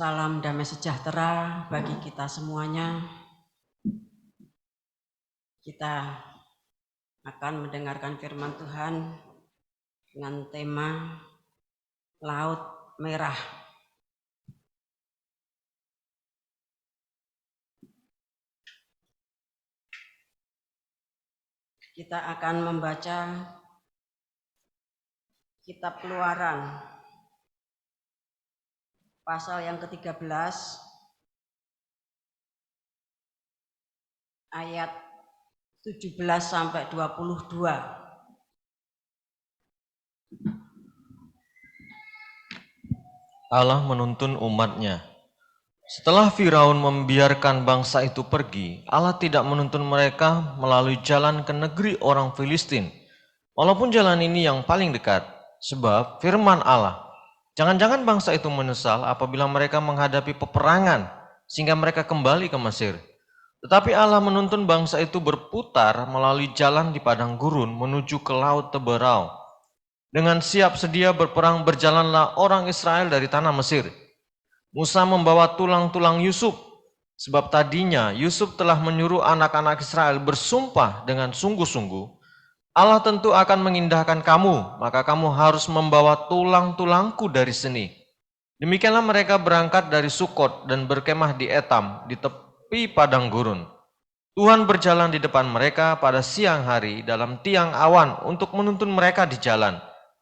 Salam damai sejahtera bagi kita semuanya. Kita akan mendengarkan firman Tuhan dengan tema Laut Merah. Kita akan membaca Kitab Keluaran pasal yang ke-13 ayat 17 sampai 22. Allah menuntun umatnya. Setelah Firaun membiarkan bangsa itu pergi, Allah tidak menuntun mereka melalui jalan ke negeri orang Filistin. Walaupun jalan ini yang paling dekat, sebab firman Allah, jangan-jangan bangsa itu menyesal apabila mereka menghadapi peperangan, sehingga mereka kembali ke Mesir. Tetapi Allah menuntun bangsa itu berputar melalui jalan di padang gurun menuju ke laut Teberau. Dengan siap sedia berperang berjalanlah orang Israel dari tanah Mesir. Musa membawa tulang-tulang Yusuf, sebab tadinya Yusuf telah menyuruh anak-anak Israel bersumpah dengan sungguh-sungguh, Allah tentu akan mengindahkan kamu, maka kamu harus membawa tulang-tulangku dari sini. Demikianlah mereka berangkat dari Sukot dan berkemah di Etam, di tepi padang gurun. Tuhan berjalan di depan mereka pada siang hari dalam tiang awan untuk menuntun mereka di jalan,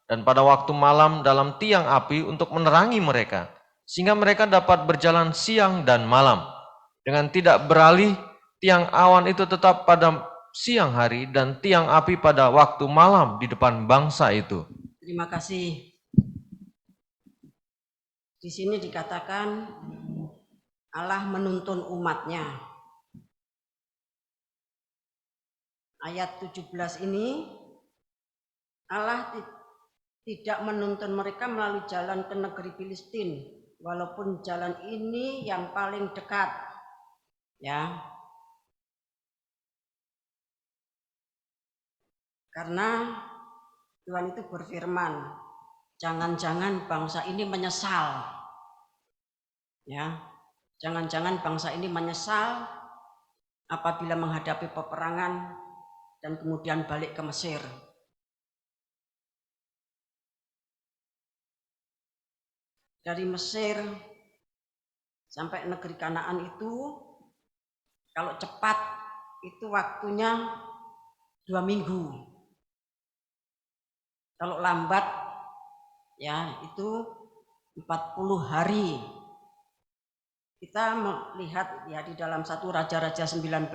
dan pada waktu malam dalam tiang api untuk menerangi mereka, sehingga mereka dapat berjalan siang dan malam. Dengan tidak beralih, tiang awan itu tetap pada siang hari dan tiang api pada waktu malam di depan bangsa itu. Terima kasih. Di sini dikatakan Allah menuntun umatnya. Ayat 17 ini Allah tidak menuntun mereka melalui jalan ke negeri Filistin, walaupun jalan ini yang paling dekat. Ya. Karena Tuhan itu berfirman, jangan-jangan bangsa ini menyesal. Ya. Jangan-jangan bangsa ini menyesal apabila menghadapi peperangan dan kemudian balik ke Mesir. Dari Mesir sampai negeri Kanaan itu kalau cepat itu waktunya 2 minggu. Kalau lambat ya itu 40 hari. Kita melihat ya di dalam 1 Raja-Raja 19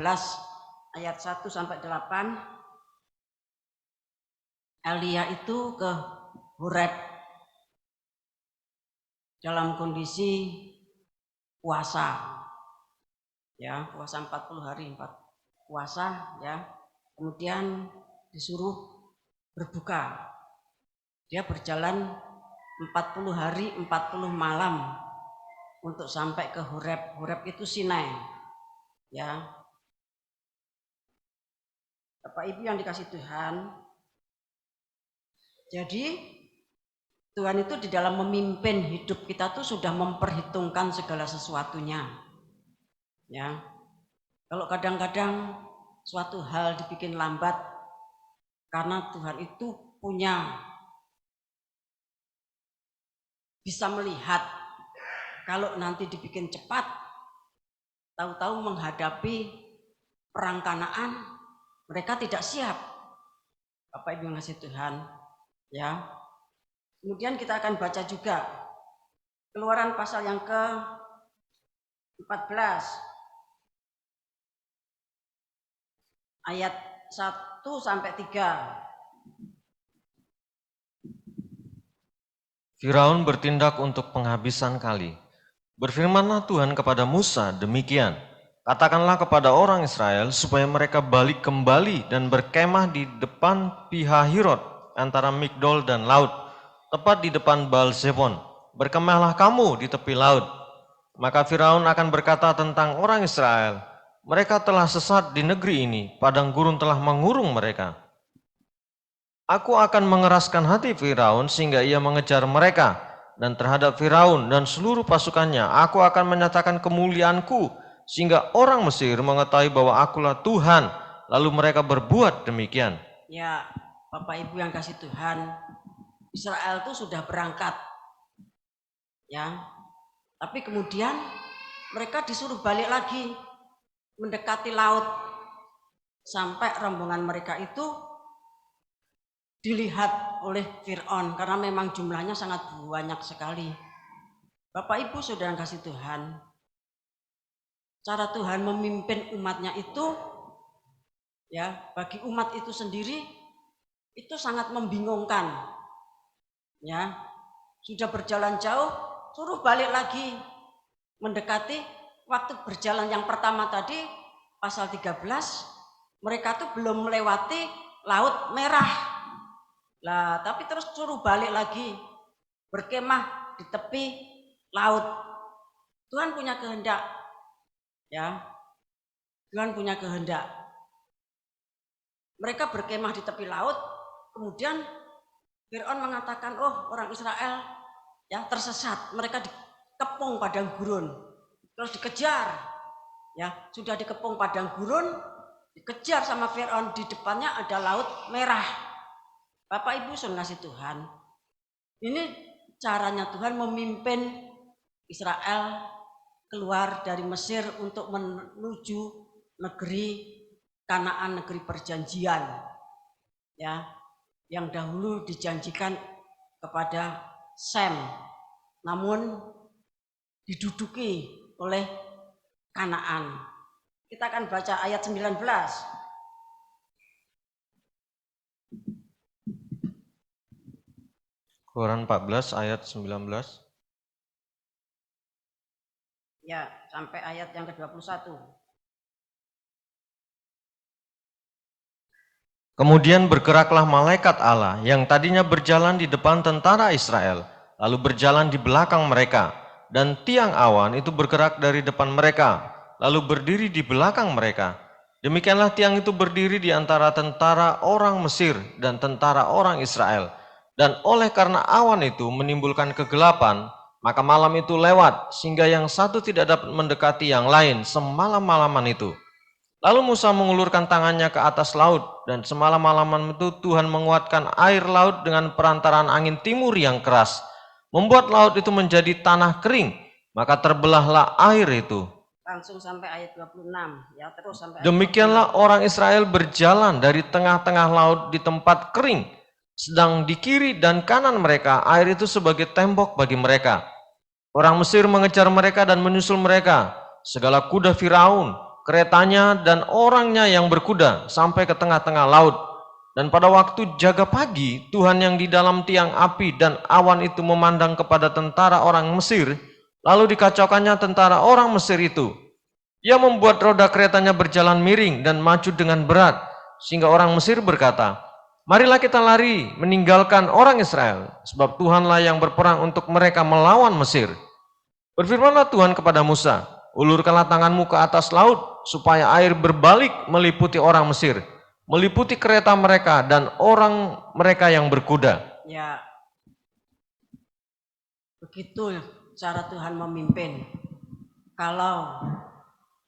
ayat 1 sampai 8, Elia itu ke Horeb dalam kondisi puasa. Ya, puasa 40 hari, puasa ya. Kemudian disuruh berbuka. Dia berjalan 40 hari 40 malam untuk sampai ke Horeb. Horeb itu Sinai. Ya. Bapak Ibu yang dikasih Tuhan. Jadi Tuhan itu di dalam memimpin hidup kita tuh sudah memperhitungkan segala sesuatunya. Ya. Kalau kadang-kadang suatu hal dibikin lambat karena Tuhan itu bisa melihat kalau nanti dibikin cepat, tahu-tahu menghadapi perang Kanaan, mereka tidak siap. Bapak Ibu yang kasih Tuhan, ya. Kemudian kita akan baca juga Keluaran pasal yang ke-14 ayat 1 sampai 3. Firaun bertindak untuk penghabisan kali. Berfirmanlah Tuhan kepada Musa demikian, katakanlah kepada orang Israel supaya mereka balik kembali dan berkemah di depan Pihahirot antara Migdol dan laut, tepat di depan Baal-Zefon. Berkemahlah kamu di tepi laut. Maka Firaun akan berkata tentang orang Israel, mereka telah sesat di negeri ini, padang gurun telah mengurung mereka. Aku akan mengeraskan hati Firaun sehingga ia mengejar mereka, dan terhadap Firaun dan seluruh pasukannya. Aku akan menyatakan kemuliaanku sehingga orang Mesir mengetahui bahwa akulah Tuhan. Lalu mereka berbuat demikian. Ya, Bapak Ibu yang kasih Tuhan, Israel itu sudah berangkat, ya. Tapi kemudian mereka disuruh balik lagi mendekati laut sampai rombongan mereka itu dilihat oleh Fir'aun karena memang jumlahnya sangat banyak sekali. Bapak Ibu Saudara yang kasih Tuhan, cara Tuhan memimpin umatnya itu, ya, bagi umat itu sendiri itu sangat membingungkan. Ya, sudah berjalan jauh, suruh balik lagi mendekati. Waktu berjalan yang pertama tadi pasal 13, mereka tuh belum melewati Laut Merah. Lah, tapi terus suruh balik lagi berkemah di tepi laut. Tuhan punya kehendak, ya. Tuhan punya kehendak. Mereka berkemah di tepi laut, kemudian Fir'aun mengatakan, oh orang Israel ya tersesat, mereka dikepung padang gurun, terus dikejar, ya sudah dikepung padang gurun, dikejar sama Fir'aun, di depannya ada Laut Merah. Bapak Ibu saudara kasih Tuhan, ini caranya Tuhan memimpin Israel keluar dari Mesir untuk menuju negeri Kanaan, negeri perjanjian, ya, yang dahulu dijanjikan kepada Sem, namun diduduki oleh Kanaan. Kita akan baca ayat 19. Keluaran 14 ayat 19. Ya, sampai ayat yang ke-21. Kemudian bergeraklah malaikat Allah yang tadinya berjalan di depan tentara Israel, lalu berjalan di belakang mereka, dan tiang awan itu bergerak dari depan mereka, lalu berdiri di belakang mereka. Demikianlah tiang itu berdiri di antara tentara orang Mesir dan tentara orang Israel. Dan oleh karena awan itu menimbulkan kegelapan, maka malam itu lewat, sehingga yang satu tidak dapat mendekati yang lain semalam-malaman itu. Lalu Musa mengulurkan tangannya ke atas laut, dan semalam-malaman itu Tuhan menguatkan air laut dengan perantaraan angin timur yang keras, membuat laut itu menjadi tanah kering, maka terbelahlah air itu. Langsung sampai ayat 26, ya, terus sampai ayat Demikianlah orang Israel berjalan dari tengah-tengah laut di tempat kering, sedang di kiri dan kanan mereka air itu sebagai tembok bagi mereka. Orang Mesir mengejar mereka dan menyusul mereka, segala kuda Firaun, keretanya dan orangnya yang berkuda sampai ke tengah-tengah laut. Dan pada waktu jaga pagi, Tuhan yang di dalam tiang api dan awan itu memandang kepada tentara orang Mesir, lalu dikacaukannya tentara orang Mesir itu. Ia membuat roda keretanya berjalan miring dan maju dengan berat, sehingga orang Mesir berkata, marilah kita lari meninggalkan orang Israel, sebab Tuhanlah yang berperang untuk mereka melawan Mesir. Berfirmanlah Tuhan kepada Musa, ulurkanlah tanganmu ke atas laut, supaya air berbalik meliputi orang Mesir, meliputi kereta mereka dan orang mereka yang berkuda. Ya, begitu cara Tuhan memimpin. Kalau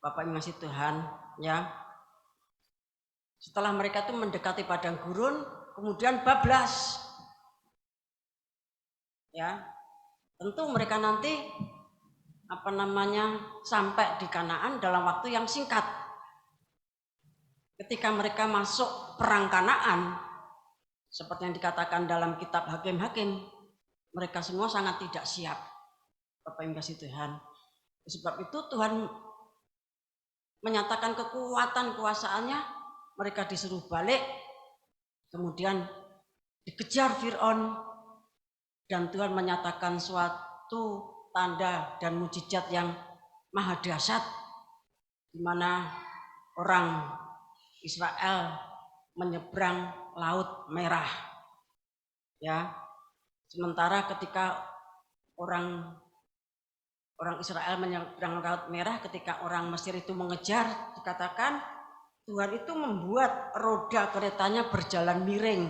Bapak Ibu ngasih Tuhan, ya, setelah mereka itu mendekati padang gurun, kemudian bablas, ya, tentu mereka nanti sampai di Kanaan dalam waktu yang singkat. Ketika mereka masuk perang Kanaan, seperti yang dikatakan dalam kitab Hakim-Hakim, mereka semua sangat tidak siap. Bapak Ibu kasih Tuhan. Sebab itu Tuhan menyatakan kekuatan kuasaannya, mereka disuruh balik, kemudian dikejar Fir'aun, dan Tuhan menyatakan suatu tanda dan mujizat yang maha dahsyat, di mana orang Israel menyeberang Laut Merah. Ya, sementara ketika orang Israel menyeberang Laut Merah, ketika orang Mesir itu mengejar, dikatakan Tuhan itu membuat roda keretanya berjalan miring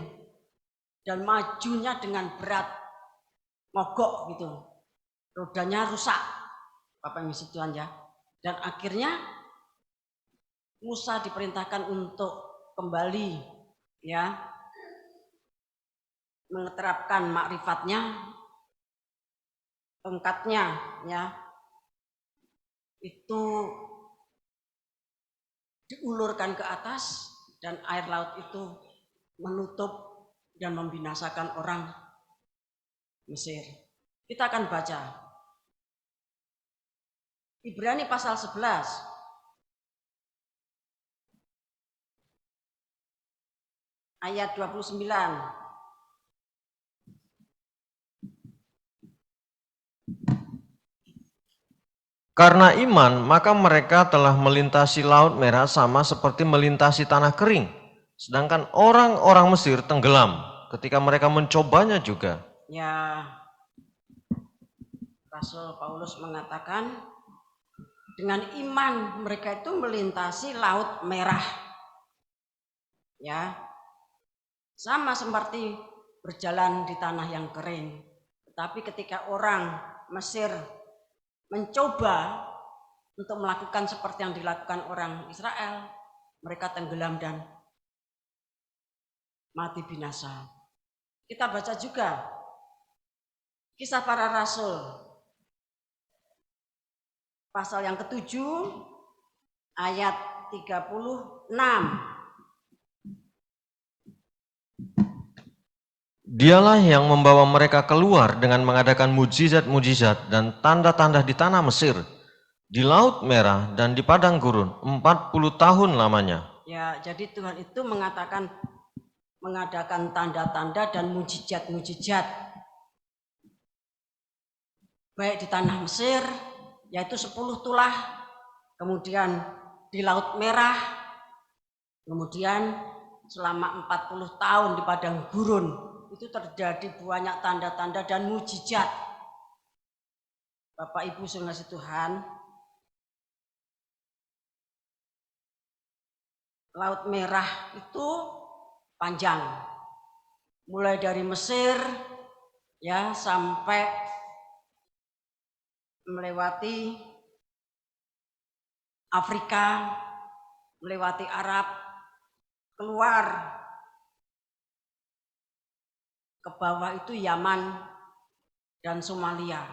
dan majunya dengan berat, mogok gitu, rodanya rusak, Bapak Ibu Tuhan ya. Dan akhirnya Musa diperintahkan untuk kembali ya menerapkan makrifatnya, tongkatnya ya itu diulurkan ke atas dan air laut itu menutup dan membinasakan orang Mesir. Kita akan baca Ibrani pasal 11 ayat 29. Karena iman, maka mereka telah melintasi Laut Merah sama seperti melintasi tanah kering. Sedangkan orang-orang Mesir tenggelam ketika mereka mencobanya juga. Ya, Rasul Paulus mengatakan dengan iman mereka itu melintasi Laut Merah. Ya, sama seperti berjalan di tanah yang kering. Tetapi ketika orang Mesir mencoba untuk melakukan seperti yang dilakukan orang Israel, mereka tenggelam dan mati binasa. Kita baca juga Kisah Para Rasul pasal yang ke-7 ayat 36. Dialah yang membawa mereka keluar dengan mengadakan mujizat-mujizat dan tanda-tanda di tanah Mesir, di Laut Merah dan di padang gurun 40 tahun lamanya. Ya, jadi Tuhan itu mengatakan mengadakan tanda-tanda dan mujizat-mujizat baik di tanah Mesir yaitu 10 tulah, kemudian di Laut Merah, kemudian selama 40 tahun di padang gurun itu terjadi banyak tanda-tanda dan mujizat. Bapak Ibu saudara Tuhan, Laut Merah itu panjang, mulai dari Mesir ya sampai melewati Afrika, melewati Arab, keluar ke bawah itu Yaman dan Somalia.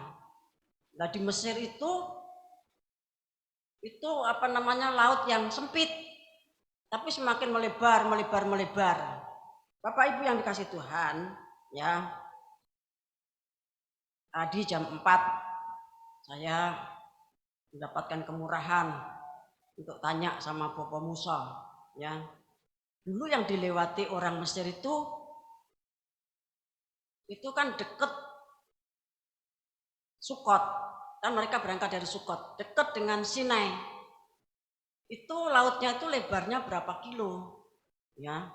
Nah di Mesir itu laut yang sempit, tapi semakin melebar. Bapak Ibu yang dikasih Tuhan, ya. Tadi jam 4 saya mendapatkan kemurahan untuk tanya sama Bapak Musa, ya. Dulu yang dilewati orang Mesir itu kan dekat Sukot, kan mereka berangkat dari Sukot, dekat dengan Sinai. Itu lautnya itu lebarnya berapa kilo, ya?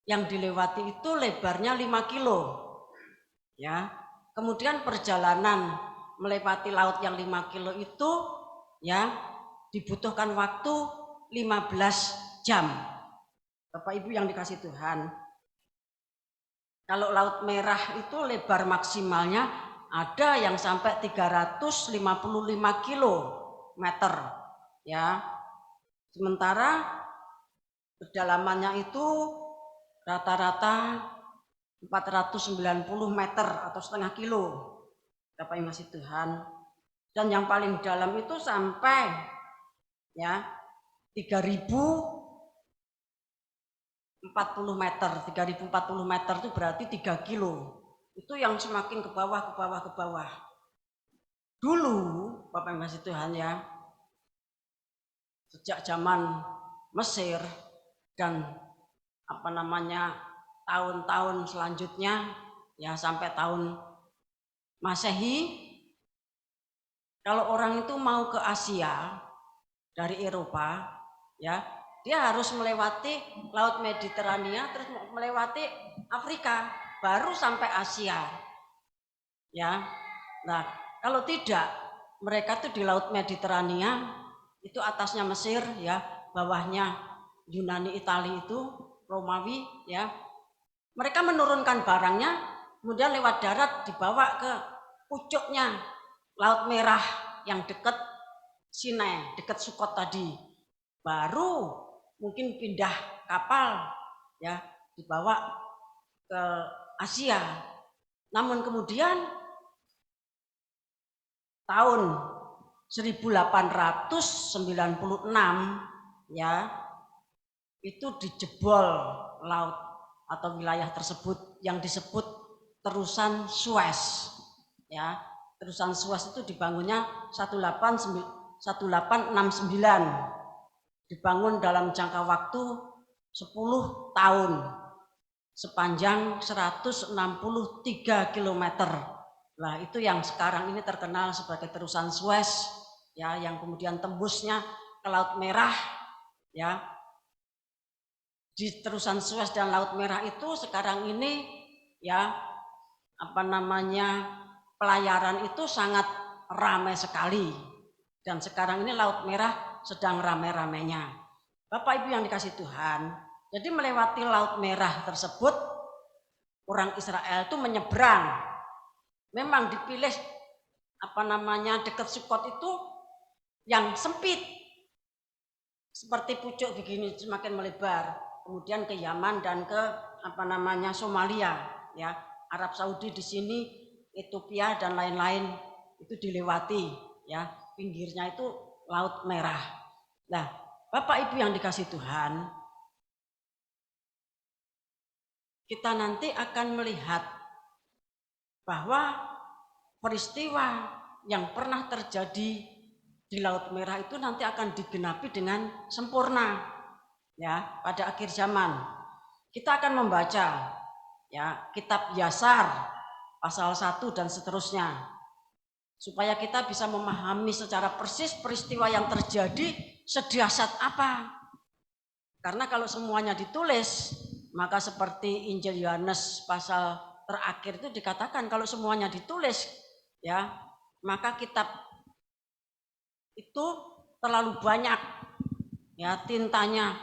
Yang dilewati itu lebarnya 5 kilo, ya. Kemudian perjalanan melewati laut yang 5 kilo itu, ya, dibutuhkan waktu 15 jam. Bapak Ibu yang dikasih Tuhan, kalau Laut Merah itu lebar maksimalnya ada yang sampai 355 kilometer, ya. Sementara kedalamannya itu rata-rata 490 meter atau setengah kilo, Bapak Ibu masih Tuhan. Dan yang paling dalam itu sampai ya 3040 meter. 3040 meter itu berarti 3 kilo. Itu yang semakin ke bawah. Dulu Bapak Ibu masih Tuhan ya, sejak zaman Mesir dan tahun-tahun selanjutnya ya sampai tahun Masehi, kalau orang itu mau ke Asia dari Eropa, ya dia harus melewati Laut Mediterania terus melewati Afrika baru sampai Asia, ya. Nah kalau tidak, mereka tuh di Laut Mediterania itu atasnya Mesir, ya, bawahnya Yunani, Italia itu Romawi, ya. Mereka menurunkan barangnya kemudian lewat darat dibawa ke pucuknya Laut Merah yang dekat Sinai, dekat Sukot tadi. Baru mungkin pindah kapal ya, dibawa ke Asia. Namun kemudian tahun 1896 ya, itu dijebol laut atau wilayah tersebut yang disebut terusan Suez ya. Terusan Suez itu dibangunnya 1869, dibangun dalam jangka waktu 10 tahun sepanjang 163 km. Nah, itu yang sekarang ini terkenal sebagai terusan Suez ya, yang kemudian tembusnya ke Laut Merah ya. Di terusan Suez dan Laut Merah itu sekarang ini ya, pelayaran itu sangat ramai sekali, dan sekarang ini Laut Merah sedang ramai-ramainya. Bapak Ibu yang dikasih Tuhan, jadi melewati Laut Merah tersebut orang Israel itu menyeberang. Memang dipilih dekat Sukot itu yang sempit seperti pucuk begini, semakin melebar, kemudian ke Yaman dan ke Somalia ya, Arab Saudi di sini, Ethiopia dan lain-lain itu dilewati ya, pinggirnya itu Laut Merah. Nah, Bapak Ibu yang dikasih Tuhan, kita nanti akan melihat bahwa peristiwa yang pernah terjadi di Laut Merah itu nanti akan digenapi dengan sempurna ya pada akhir zaman. Kita akan membaca ya kitab Yasar pasal 1 dan seterusnya, supaya kita bisa memahami secara persis peristiwa yang terjadi sedahsyat apa. Karena kalau semuanya ditulis, maka seperti Injil Yohanes pasal terakhir itu dikatakan kalau semuanya ditulis ya, maka kitab itu terlalu banyak ya, tintanya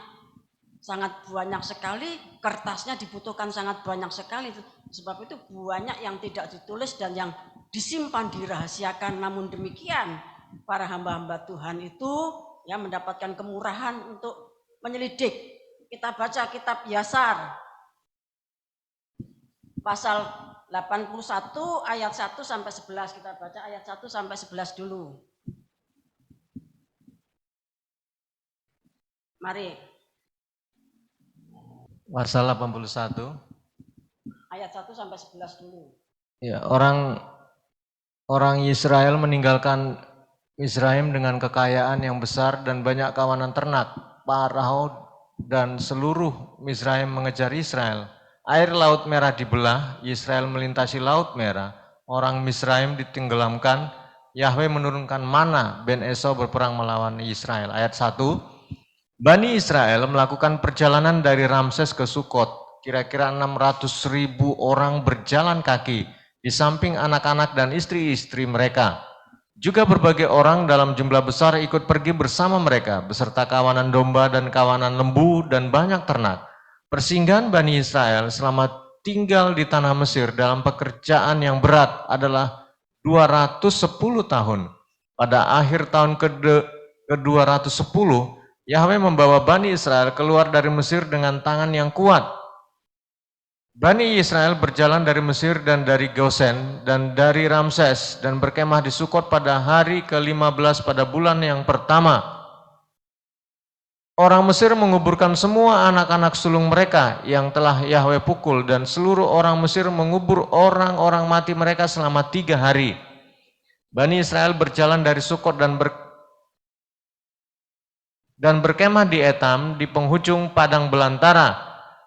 sangat banyak sekali, kertasnya dibutuhkan sangat banyak sekali. Sebab itu banyak yang tidak ditulis dan yang disimpan dirahasiakan. Namun demikian para hamba-hamba Tuhan itu ya mendapatkan kemurahan untuk menyelidik. Kita baca kitab Yasar pasal 81 ayat 1 sampai 11. Kita baca ayat 1 sampai 11 dulu. Mari. Pasal 81 ayat 1 sampai 11 dulu. Ya, orang Israel meninggalkan Misraim dengan kekayaan yang besar dan banyak kawanan ternak. Farao dan seluruh Misraim mengejar Israel. Air Laut Merah dibelah, Israel melintasi Laut Merah. Orang Misraim ditenggelamkan, Yahweh menurunkan mana, Ben Esau berperang melawan Israel. Ayat 1, Bani Israel melakukan perjalanan dari Ramses ke Sukot. Kira-kira 600.000 orang berjalan kaki, di samping anak-anak dan istri-istri mereka. Juga berbagai orang dalam jumlah besar ikut pergi bersama mereka, beserta kawanan domba dan kawanan lembu dan banyak ternak. Persinggahan Bani Israel selama tinggal di tanah Mesir dalam pekerjaan yang berat adalah 210 tahun. Pada akhir tahun ke-210, Yahweh membawa Bani Israel keluar dari Mesir dengan tangan yang kuat. Bani Israel berjalan dari Mesir dan dari Gosen dan dari Ramses dan berkemah di Sukot pada hari ke-15 pada bulan yang pertama. Orang Mesir menguburkan semua anak-anak sulung mereka yang telah Yahweh pukul, dan seluruh orang Mesir mengubur orang-orang mati mereka selama 3 hari. Bani Israel berjalan dari Sukot dan berkemah di Etam di penghujung padang belantara.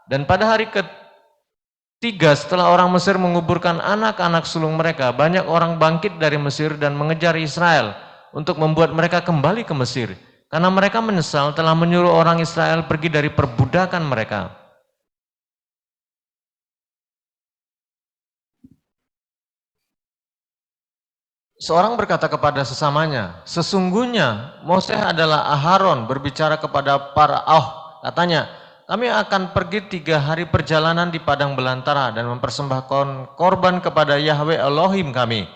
Dan pada hari ke-3 setelah orang Mesir menguburkan anak-anak sulung mereka, banyak orang bangkit dari Mesir dan mengejar Israel untuk membuat mereka kembali ke Mesir. Karena mereka menyesal telah menyuruh orang Israel pergi dari perbudakan mereka. Seorang berkata kepada sesamanya, sesungguhnya Moses adalah Aharon berbicara kepada Farao. Katanya, kami akan pergi 3 hari perjalanan di padang belantara dan mempersembahkan korban kepada Yahweh Elohim kami.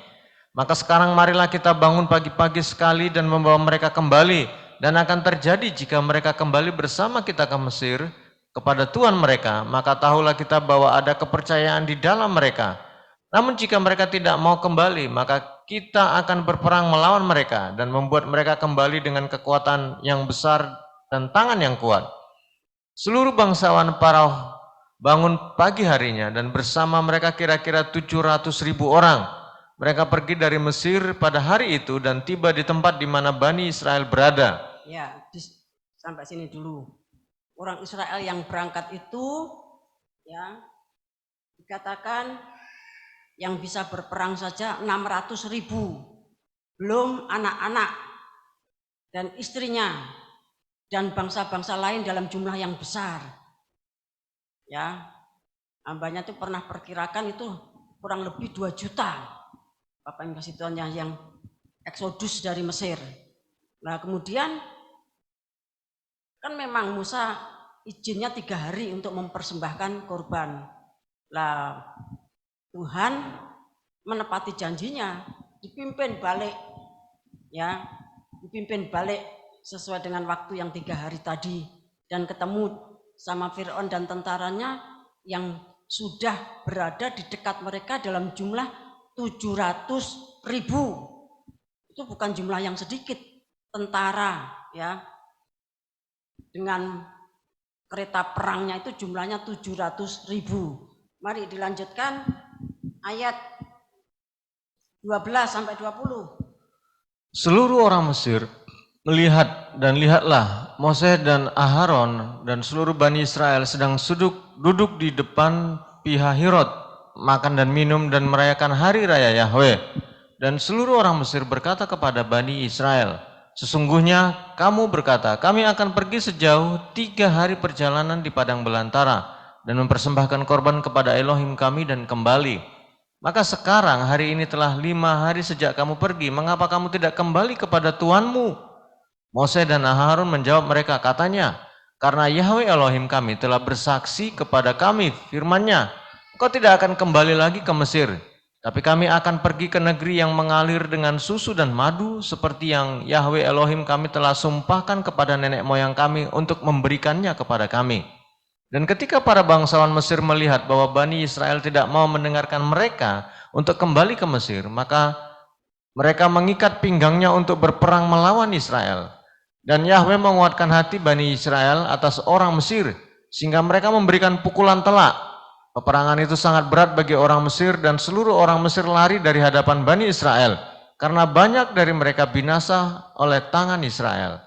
Maka sekarang marilah kita bangun pagi-pagi sekali dan membawa mereka kembali. Dan akan terjadi jika mereka kembali bersama kita ke Mesir kepada Tuhan mereka, maka tahulah kita bahwa ada kepercayaan di dalam mereka. Namun jika mereka tidak mau kembali, maka kita akan berperang melawan mereka dan membuat mereka kembali dengan kekuatan yang besar dan tangan yang kuat. Seluruh bangsawan Paroh bangun pagi harinya dan bersama mereka kira-kira 700.000 orang. Mereka pergi dari Mesir pada hari itu dan tiba di tempat di mana Bani Israel berada. Ya, sampai sini dulu. Orang Israel yang berangkat itu ya dikatakan yang bisa berperang saja 600.000. Belum anak-anak dan istrinya dan bangsa-bangsa lain dalam jumlah yang besar. Ya, hambanya itu pernah perkirakan itu kurang lebih 2 juta. Bapak Ibu kasih Tuhan yang eksodus dari Mesir. Nah kemudian kan memang Musa izinnya 3 hari untuk mempersembahkan korban. Lah Tuhan menepati janjinya, dipimpin balik ya, dipimpin balik sesuai dengan waktu yang 3 hari tadi dan ketemu sama Firaun dan tentaranya yang sudah berada di dekat mereka dalam jumlah 700.000. Itu bukan jumlah yang sedikit. Tentara ya dengan kereta perangnya itu jumlahnya 700.000. Mari dilanjutkan ayat 12 sampai 20. Seluruh orang Mesir melihat dan lihatlah Moses dan Aharon dan seluruh Bani Israel sedang duduk di depan Pihahirot, makan dan minum dan merayakan hari raya Yahweh. Dan seluruh orang Mesir berkata kepada Bani Israel, sesungguhnya kamu berkata, kami akan pergi sejauh 3 hari perjalanan di padang belantara dan mempersembahkan korban kepada Elohim kami dan kembali. Maka sekarang hari ini telah 5 hari sejak kamu pergi, mengapa kamu tidak kembali kepada Tuanmu? Moses dan Aharon menjawab mereka, katanya, karena Yahweh Elohim kami telah bersaksi kepada kami firman-Nya, engkau tidak akan kembali lagi ke Mesir, tapi kami akan pergi ke negeri yang mengalir dengan susu dan madu, seperti yang Yahweh Elohim kami telah sumpahkan kepada nenek moyang kami untuk memberikannya kepada kami. Dan ketika para bangsawan Mesir melihat bahwa Bani Israel tidak mau mendengarkan mereka untuk kembali ke Mesir, maka mereka mengikat pinggangnya untuk berperang melawan Israel. Dan Yahweh menguatkan hati Bani Israel atas orang Mesir, sehingga mereka memberikan pukulan telak. Peperangan itu sangat berat bagi orang Mesir dan seluruh orang Mesir lari dari hadapan Bani Israel, karena banyak dari mereka binasa oleh tangan Israel.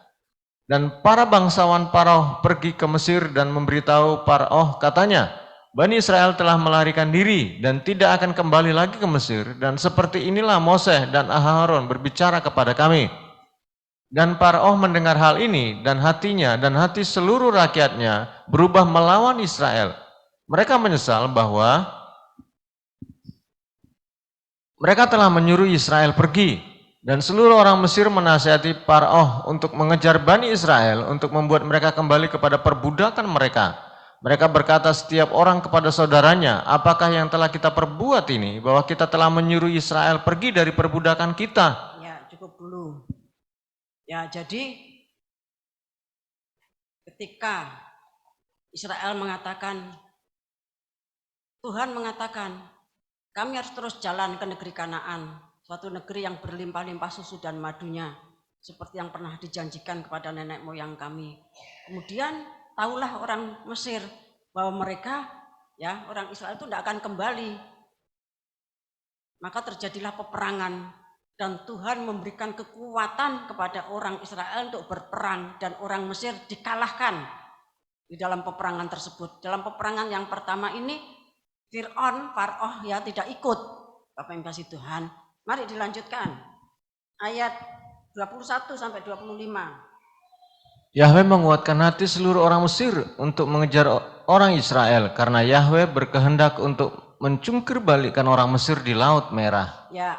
Dan para bangsawan Paroh pergi ke Mesir dan memberitahu Paroh, katanya, Bani Israel telah melarikan diri dan tidak akan kembali lagi ke Mesir, dan seperti inilah Moses dan Aharon berbicara kepada kami. Dan Paroh mendengar hal ini dan hatinya dan hati seluruh rakyatnya berubah melawan Israel. Mereka menyesal bahwa mereka telah menyuruh Israel pergi, dan seluruh orang Mesir menasihati Paroh untuk mengejar Bani Israel untuk membuat mereka kembali kepada perbudakan mereka. Mereka berkata setiap orang kepada saudaranya, apakah yang telah kita perbuat ini, bahwa kita telah menyuruh Israel pergi dari perbudakan kita? Ya, cukup dulu. Ya, jadi ketika Israel mengatakan, Tuhan mengatakan, kami harus terus jalan ke negeri Kanaan, suatu negeri yang berlimpah-limpah susu dan madunya, seperti yang pernah dijanjikan kepada nenek moyang kami. Kemudian tahulah orang Mesir bahwa mereka, ya orang Israel itu tidak akan kembali. Maka terjadilah peperangan dan Tuhan memberikan kekuatan kepada orang Israel untuk berperang dan orang Mesir dikalahkan di dalam peperangan tersebut. Dalam peperangan yang pertama ini Firaun, Paroh ya tidak ikut. Bapak yang kasih Tuhan. Mari dilanjutkan. Ayat 21 sampai 25. Yahweh menguatkan hati seluruh orang Mesir untuk mengejar orang Israel karena Yahweh berkehendak untuk mencungkir balikkan orang Mesir di Laut Merah. Ya,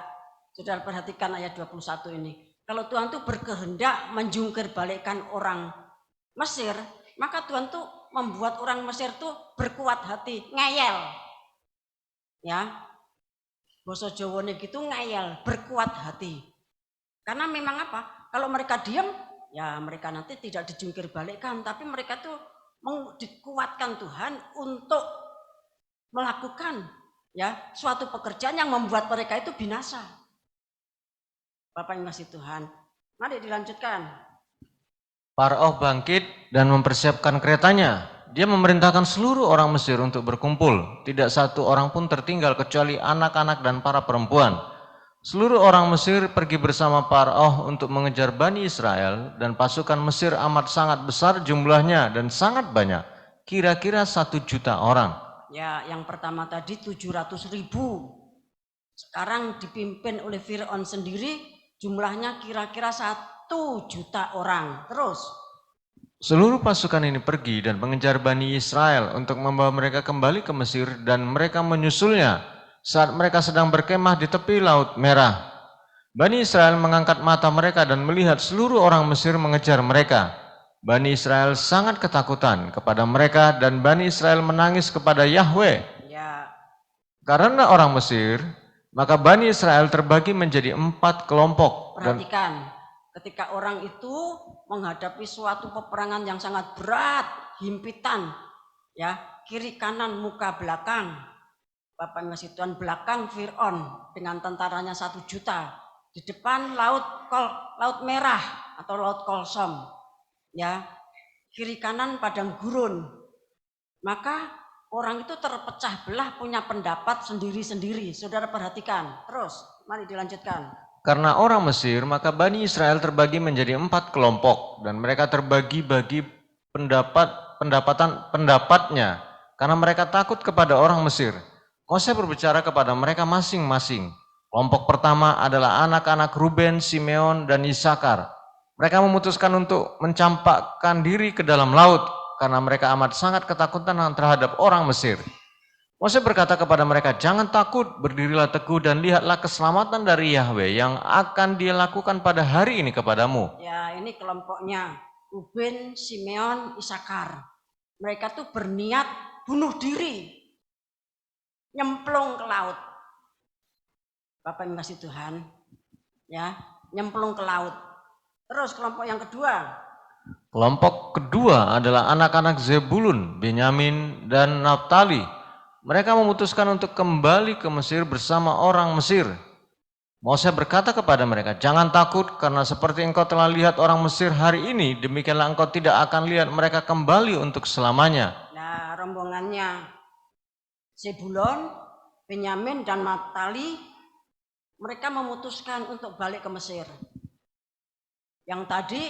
saudara perhatikan ayat 21 ini. Kalau Tuhan itu berkehendak menjungkir balikkan orang Mesir, maka Tuhan itu membuat orang Mesir tuh berkuat hati, ngeyel. Ya, basa Jawane gitu ngeyel, berkuat hati. Karena memang apa? Kalau mereka diam, ya mereka nanti tidak dijungkir balikkan, tapi mereka tuh dikuatkan Tuhan untuk melakukan ya suatu pekerjaan yang membuat mereka itu binasa. Bapak yang kasih Tuhan, mari dilanjutkan. Paroh bangkit dan mempersiapkan keretanya. Dia memerintahkan seluruh orang Mesir untuk berkumpul. Tidak satu orang pun tertinggal kecuali anak-anak dan para perempuan. Seluruh orang Mesir pergi bersama Paroh untuk mengejar Bani Israel, dan pasukan Mesir amat sangat besar jumlahnya dan sangat banyak, kira-kira 1 juta orang. Ya, yang pertama tadi 700.000. Sekarang dipimpin oleh Fir'aun sendiri, jumlahnya kira-kira 1 juta orang. Terus seluruh pasukan ini pergi dan mengejar Bani Israel untuk membawa mereka kembali ke Mesir, dan mereka menyusulnya saat mereka sedang berkemah di tepi Laut Merah. Bani Israel mengangkat mata mereka dan melihat seluruh orang Mesir mengejar mereka. Bani Israel sangat ketakutan kepada mereka, dan Bani Israel menangis kepada Yahweh. ya, Karena orang Mesir, maka Bani Israel terbagi menjadi 4 kelompok. perhatikan, ketika orang itu menghadapi suatu peperangan yang sangat berat, himpitan, ya, kiri kanan muka belakang, Bapak ngasih Tuhan, belakang Fir'aun dengan tentaranya 1 juta, di depan laut merah atau laut Kolsom, ya, kiri kanan padang gurun. Maka orang itu terpecah belah, punya pendapat sendiri-sendiri. Saudara perhatikan. Terus, mari dilanjutkan. Karena orang Mesir, maka Bani Israel terbagi menjadi 4 kelompok, dan mereka terbagi-bagi pendapatnya, karena mereka takut kepada orang Mesir. Mose berbicara kepada mereka masing-masing. Kelompok pertama adalah anak-anak Ruben, Simeon, dan Isakar. Mereka memutuskan untuk mencampakkan diri ke dalam laut, karena mereka amat sangat ketakutan terhadap orang Mesir. Mose berkata kepada mereka, jangan takut, berdirilah teguh dan lihatlah keselamatan dari Yahweh yang akan Dia lakukan pada hari ini kepadamu. Ya, ini kelompoknya Ruben, Simeon, Isakar. Mereka tuh berniat bunuh diri, nyemplung ke laut. Bapak yang kasih Tuhan, ya, nyemplung ke laut. Terus kelompok yang kedua. Kelompok kedua adalah anak-anak Zebulun, Benyamin, dan Naftali. Mereka memutuskan untuk kembali ke Mesir bersama orang Mesir. Mose berkata kepada mereka, jangan takut, karena seperti engkau telah lihat orang Mesir hari ini, demikianlah engkau tidak akan lihat mereka kembali untuk selamanya. Nah, rombongannya Zebulon, Benyamin, dan Naftali, mereka memutuskan untuk balik ke Mesir. Yang tadi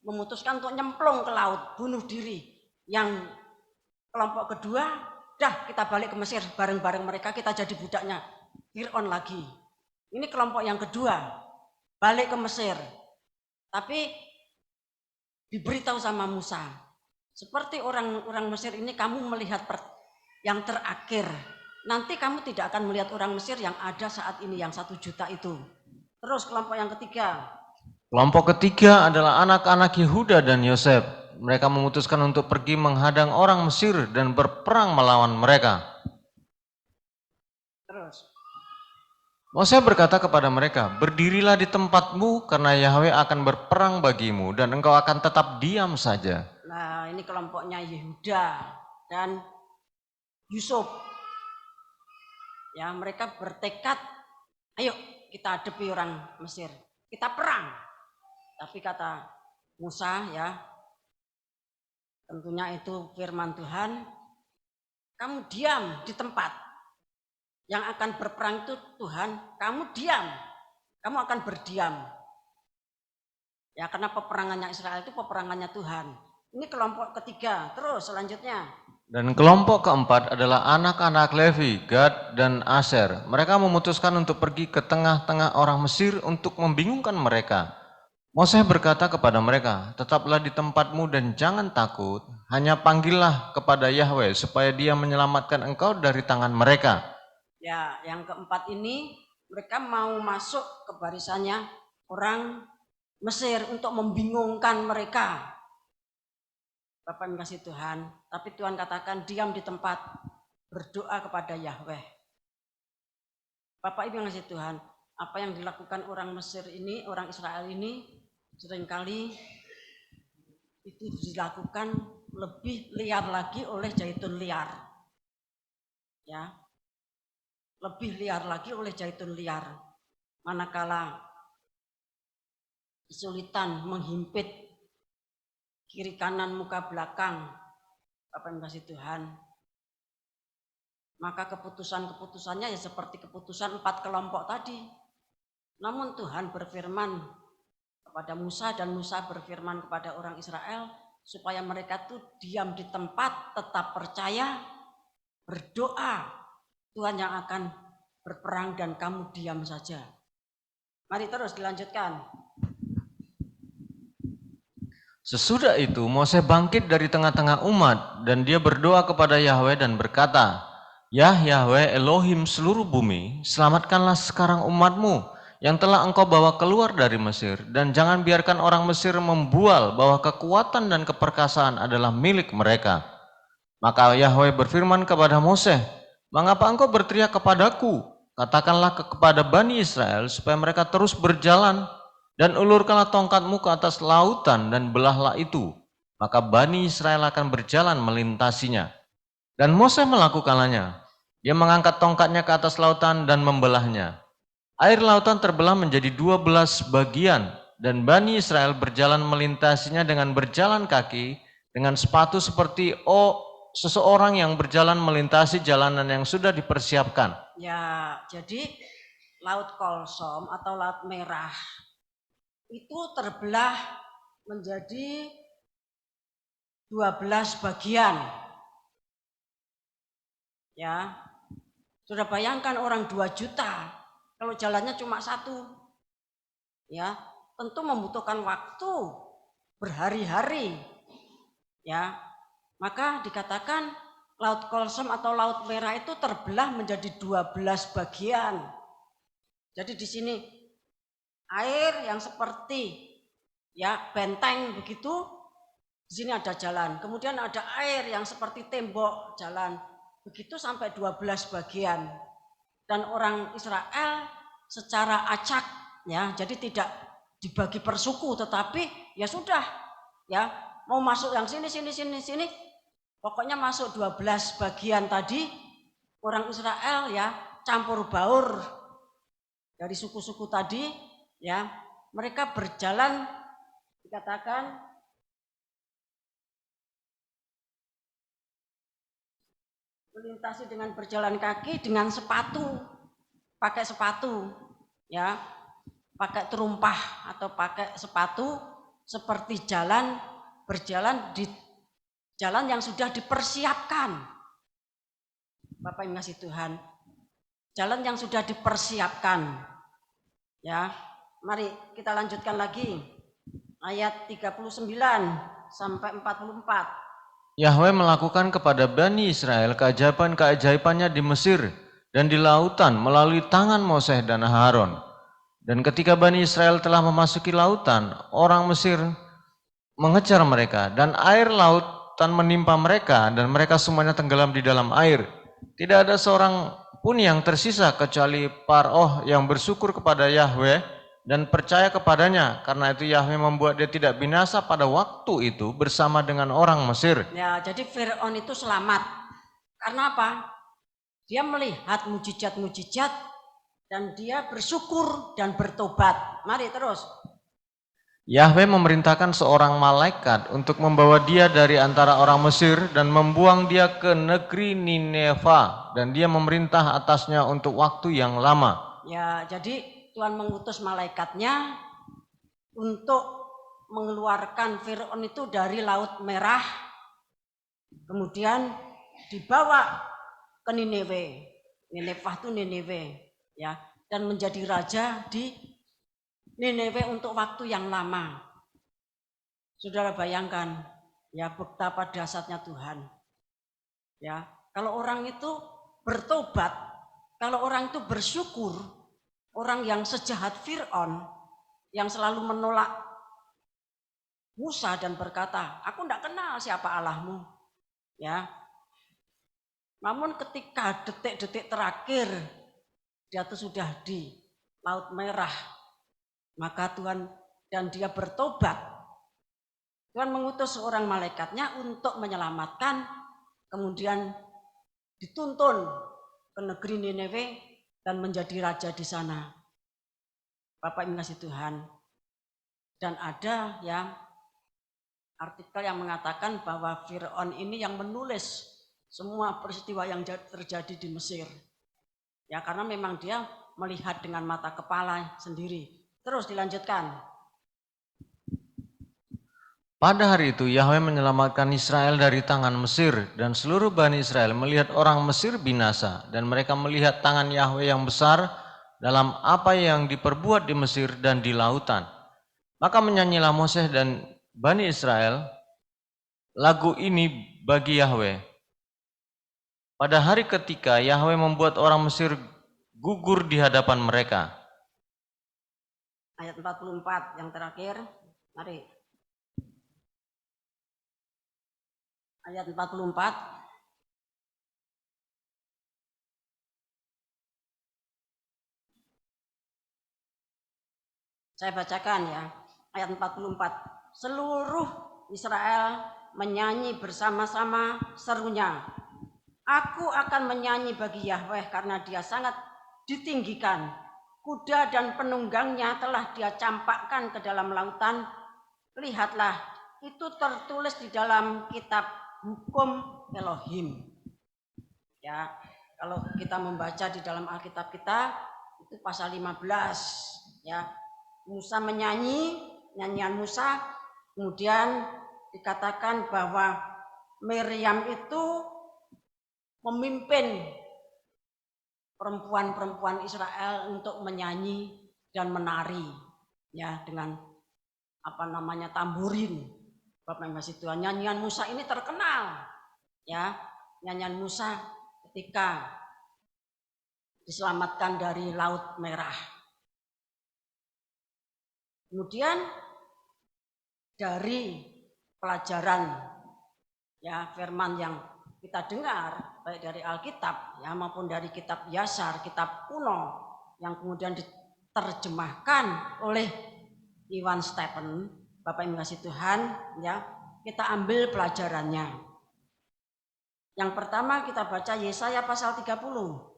memutuskan untuk nyemplung ke laut, bunuh diri. Yang kelompok kedua, dah kita balik ke Mesir bareng-bareng mereka, kita jadi budaknya Fir'aun lagi. Ini kelompok yang kedua, balik ke Mesir. Tapi diberitahu sama Musa, seperti orang Mesir ini kamu melihat yang terakhir. Nanti kamu tidak akan melihat orang Mesir yang ada saat ini, yang 1 juta itu. Terus kelompok yang ketiga. Kelompok ketiga adalah anak-anak Yehuda dan Yosef. Mereka memutuskan untuk pergi menghadang orang Mesir dan berperang melawan mereka. Terus Mose berkata kepada mereka, berdirilah di tempatmu karena Yahweh akan berperang bagimu dan engkau akan tetap diam saja. Nah, ini kelompoknya Yehuda dan Yusuf. Ya, mereka bertekad, ayo kita hadapi orang Mesir, kita perang. Tapi kata Musa, ya, tentunya itu firman Tuhan, kamu diam di tempat. Yang akan berperang itu Tuhan, kamu diam, kamu akan berdiam. Ya, karena peperangannya Israel itu peperangannya Tuhan. Ini kelompok ketiga. Terus selanjutnya. Dan kelompok keempat adalah anak-anak Levi, Gad, dan Aser. Mereka memutuskan untuk pergi ke tengah-tengah orang Mesir untuk membingungkan mereka. Mose berkata kepada mereka, tetaplah di tempatmu dan jangan takut, hanya panggillah kepada Yahweh supaya Dia menyelamatkan engkau dari tangan mereka. Ya, yang keempat ini mereka mau masuk ke barisannya orang Mesir untuk membingungkan mereka. Bapak yang kasih Tuhan, tapi Tuhan katakan diam di tempat, berdoa kepada Yahweh. Bapak Ibu yang kasih Tuhan, apa yang dilakukan orang Mesir ini, orang Israel ini seringkali itu dilakukan lebih liar lagi oleh zaitun liar. Ya. Lebih liar lagi oleh zaitun liar. Manakala kesulitan menghimpit kiri kanan muka belakang, Bapak yang kasih Tuhan, maka keputusan-keputusannya ya seperti keputusan 4 kelompok tadi. Namun Tuhan berfirman kepada Musa dan Musa berfirman kepada orang Israel supaya mereka tuh diam di tempat, tetap percaya, berdoa. Tuhan yang akan berperang dan kamu diam saja. Mari terus dilanjutkan. Sesudah itu Mose bangkit dari tengah-tengah umat dan dia berdoa kepada Yahweh dan berkata, "Ya Yahweh Elohim seluruh bumi, selamatkanlah sekarang umatmu yang telah engkau bawa keluar dari Mesir, dan jangan biarkan orang Mesir membual bahwa kekuatan dan keperkasaan adalah milik mereka." Maka Yahweh berfirman kepada Mose, "Mengapa engkau berteriak kepadaku? Katakanlah kepada Bani Israel supaya mereka terus berjalan, dan ulurkanlah tongkatmu ke atas lautan dan belahlah itu. Maka Bani Israel akan berjalan melintasinya." Dan Mose melakukannya. Dia mengangkat tongkatnya ke atas lautan dan membelahnya. Air lautan terbelah menjadi 12 bagian, dan Bani Israel berjalan melintasinya dengan berjalan kaki, dengan sepatu seperti seseorang yang berjalan melintasi jalanan yang sudah dipersiapkan. Ya, jadi Laut Kolsom atau Laut Merah itu terbelah menjadi 12 bagian. Ya, sudah bayangkan orang 2 juta, kalau jalannya cuma 1, ya tentu membutuhkan waktu berhari-hari. Ya, maka dikatakan Laut Kolsom atau Laut Merah itu terbelah menjadi 12 bagian. Jadi di sini air yang seperti ya benteng begitu, di sini ada jalan. Kemudian ada air yang seperti tembok jalan. Begitu sampai 12 bagian. Dan orang Israel secara acak ya, jadi tidak dibagi per suku, tetapi ya sudah ya, mau masuk yang sini, pokoknya masuk 12 bagian tadi. Orang Israel ya campur baur dari suku-suku tadi ya, mereka berjalan dikatakan melintasi dengan berjalan kaki dengan sepatu, pakai sepatu ya, pakai terumpah atau pakai sepatu seperti berjalan di jalan yang sudah dipersiapkan. Bapak yang ngasih Tuhan, jalan yang sudah dipersiapkan. Ya, mari kita lanjutkan lagi ayat 39 sampai 44. Yahweh melakukan kepada Bani Israel keajaiban-keajaibannya di Mesir dan di lautan melalui tangan Mose dan Harun. Dan ketika Bani Israel telah memasuki lautan, orang Mesir mengejar mereka, dan air lautan menimpa mereka, dan mereka semuanya tenggelam di dalam air. Tidak ada seorang pun yang tersisa kecuali Paroh yang bersyukur kepada Yahweh dan percaya kepadanya, karena itu Yahweh membuat dia tidak binasa pada waktu itu bersama dengan orang Mesir. Ya, jadi Fir'aun itu selamat. Karena apa? Dia melihat mujizat-mujizat dan dia bersyukur dan bertobat. Mari terus. Yahweh memerintahkan seorang malaikat untuk membawa dia dari antara orang Mesir dan membuang dia ke negeri Nineveh, dan dia memerintah atasnya untuk waktu yang lama. Ya, jadi Tuhan mengutus malaikatnya untuk mengeluarkan Fir'aun itu dari Laut Merah, kemudian dibawa ke Nineveh. Nineveh itu Nineveh, ya, dan menjadi raja di Nineveh untuk waktu yang lama. Saudara bayangkan, ya betapa dahsyatnya Tuhan. Ya, kalau orang itu bertobat, kalau orang itu bersyukur, orang yang sejahat Fir'aun, yang selalu menolak Musa dan berkata, aku tidak kenal siapa Allahmu. Ya. Namun ketika detik-detik terakhir dia itu sudah di Laut Merah, maka Tuhan dan dia bertobat. Tuhan mengutus seorang malaikatnya untuk menyelamatkan, kemudian dituntun ke negeri Nineve dan menjadi raja di sana. Bapak Ibu kasih Tuhan. Dan ada yang artikel yang mengatakan bahwa Firaun ini yang menulis semua peristiwa yang terjadi di Mesir. Ya, karena memang dia melihat dengan mata kepala sendiri. Terus dilanjutkan. Pada hari itu Yahweh menyelamatkan Israel dari tangan Mesir, dan seluruh Bani Israel melihat orang Mesir binasa, dan mereka melihat tangan Yahweh yang besar dalam apa yang diperbuat di Mesir dan di lautan. Maka menyanyilah Moses dan Bani Israel lagu ini bagi Yahweh. Pada hari ketika Yahweh membuat orang Mesir gugur di hadapan mereka. Ayat 44 yang terakhir. Mari. Ayat 44. Saya bacakan ya. Ayat 44. Seluruh Israel menyanyi bersama-sama, serunya, aku akan menyanyi bagi Yahweh karena dia sangat ditinggikan. Kuda dan penunggangnya telah dia campakkan ke dalam lautan. Lihatlah, itu tertulis di dalam kitab hukum Elohim. Ya, kalau kita membaca di dalam Alkitab kita, itu pasal 15. Ya, Musa menyanyi, nyanyian Musa, kemudian dikatakan bahwa Miriam itu memimpin perempuan-perempuan Israel untuk menyanyi dan menari, ya, dengan tamburin. Bapak Ibu kasih Tuhan, nyanyian Musa ini terkenal, ya, nyanyian Musa ketika diselamatkan dari Laut Merah. Kemudian dari pelajaran, ya, firman yang kita dengar baik dari Alkitab ya maupun dari kitab Yasar, kitab kuno yang kemudian diterjemahkan oleh Iwan Stephen, Bapak Ibu kasih Tuhan, ya, kita ambil pelajarannya. Yang pertama kita baca Yesaya pasal 30.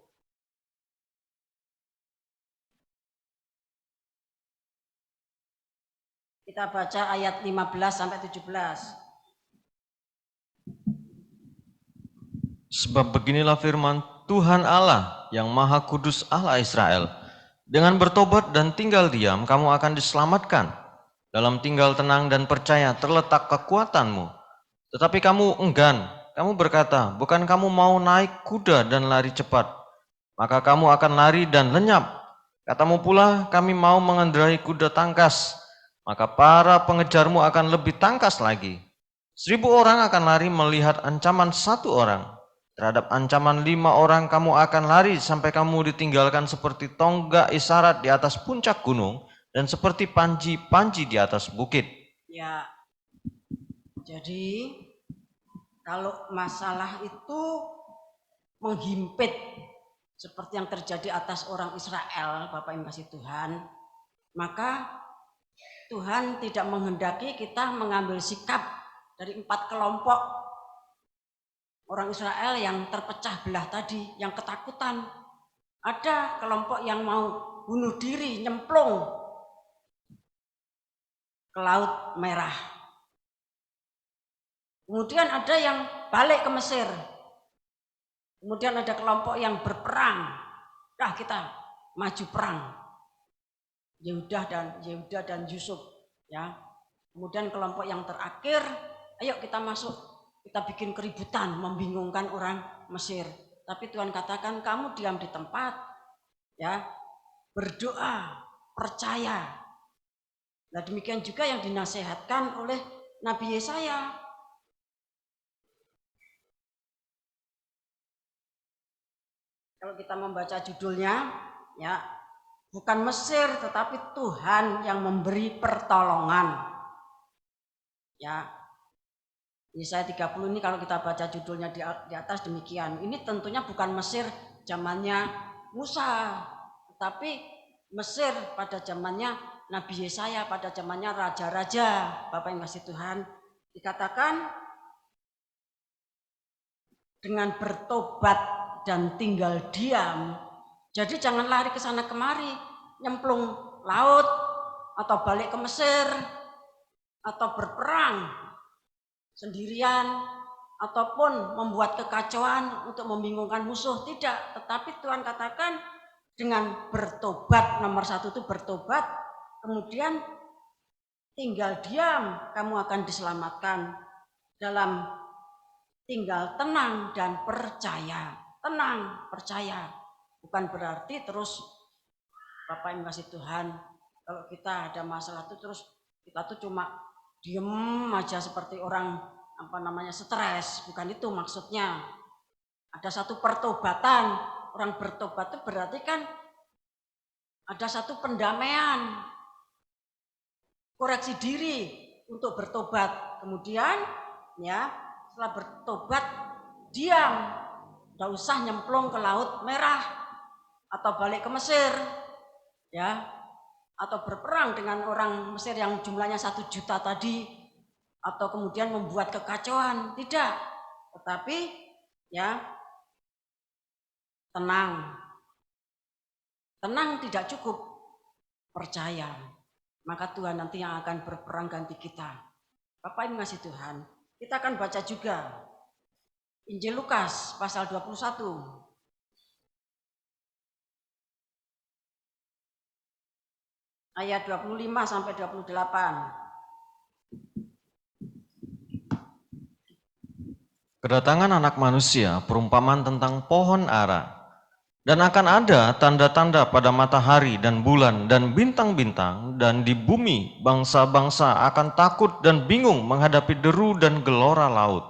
Kita baca ayat 15 sampai 17. Sebab beginilah firman Tuhan Allah yang Maha Kudus Allah Israel. Dengan bertobat dan tinggal diam, kamu akan diselamatkan. Dalam tinggal tenang dan percaya terletak kekuatanmu. Tetapi kamu enggan, kamu berkata, bukan kamu mau naik kuda dan lari cepat, maka kamu akan lari dan lenyap. Katamu pula, kami mau mengendarai kuda tangkas, maka para pengejarmu akan lebih tangkas lagi. 1000 orang akan lari melihat ancaman 1 orang. Terhadap ancaman 5 orang kamu akan lari sampai kamu ditinggalkan seperti tonggak isyarat di atas puncak gunung dan seperti panji-panji di atas bukit. Ya, jadi kalau masalah itu menghimpit seperti yang terjadi atas orang Israel, Bapak Ibu kasih Tuhan, maka Tuhan tidak menghendaki kita mengambil sikap dari 4 kelompok orang Israel yang terpecah belah tadi, yang ketakutan. Ada kelompok yang mau bunuh diri, nyemplung ke Laut Merah. Kemudian ada yang balik ke Mesir. Kemudian ada kelompok yang berperang. Kita maju perang. Yehuda dan Yusuf, ya. Kemudian kelompok yang terakhir, ayo kita masuk, kita bikin keributan, membingungkan orang Mesir. Tapi Tuhan katakan kamu diam di tempat, ya, berdoa, percaya. Nah, demikian juga yang dinasihatkan oleh Nabi Yesaya. Kalau kita membaca judulnya, ya, bukan Mesir tetapi Tuhan yang memberi pertolongan. Ya, Yesaya 30 ini kalau kita baca judulnya di atas demikian. Ini tentunya bukan Mesir zamannya Musa, tetapi Mesir pada zamannya Nabi Yesaya, pada zamannya raja-raja. Bapak yang kasih Tuhan, dikatakan dengan bertobat dan tinggal diam. Jadi jangan lari ke sana kemari, nyemplung laut atau balik ke Mesir atau berperang sendirian ataupun membuat kekacauan untuk membingungkan musuh, tidak. Tetapi Tuhan katakan dengan bertobat, nomor satu itu bertobat, kemudian tinggal diam, kamu akan diselamatkan. Dalam tinggal tenang dan percaya. Tenang, percaya. Bukan berarti terus Bapak yang kasih Tuhan, kalau kita ada masalah itu terus kita tuh cuma diem aja seperti orang stres. Bukan itu maksudnya. Ada satu pertobatan. Orang bertobat itu berarti kan ada satu pendamaian, koreksi diri untuk bertobat. Kemudian ya setelah bertobat diam, tidak usah nyemplung ke Laut Merah atau balik ke Mesir, ya, atau berperang dengan orang Mesir yang jumlahnya 1 juta tadi, atau kemudian membuat kekacauan, tidak. Tetapi ya tenang, tenang tidak cukup, percaya. Maka Tuhan nanti yang akan berperang ganti kita. Bapak Ibu kasih Tuhan, kita akan baca juga Injil Lukas pasal 21. Ayat 25 sampai 28. Kedatangan anak manusia perumpamaan tentang pohon ara. Dan akan ada tanda-tanda pada matahari dan bulan dan bintang-bintang, dan di bumi bangsa-bangsa akan takut dan bingung menghadapi deru dan gelora laut.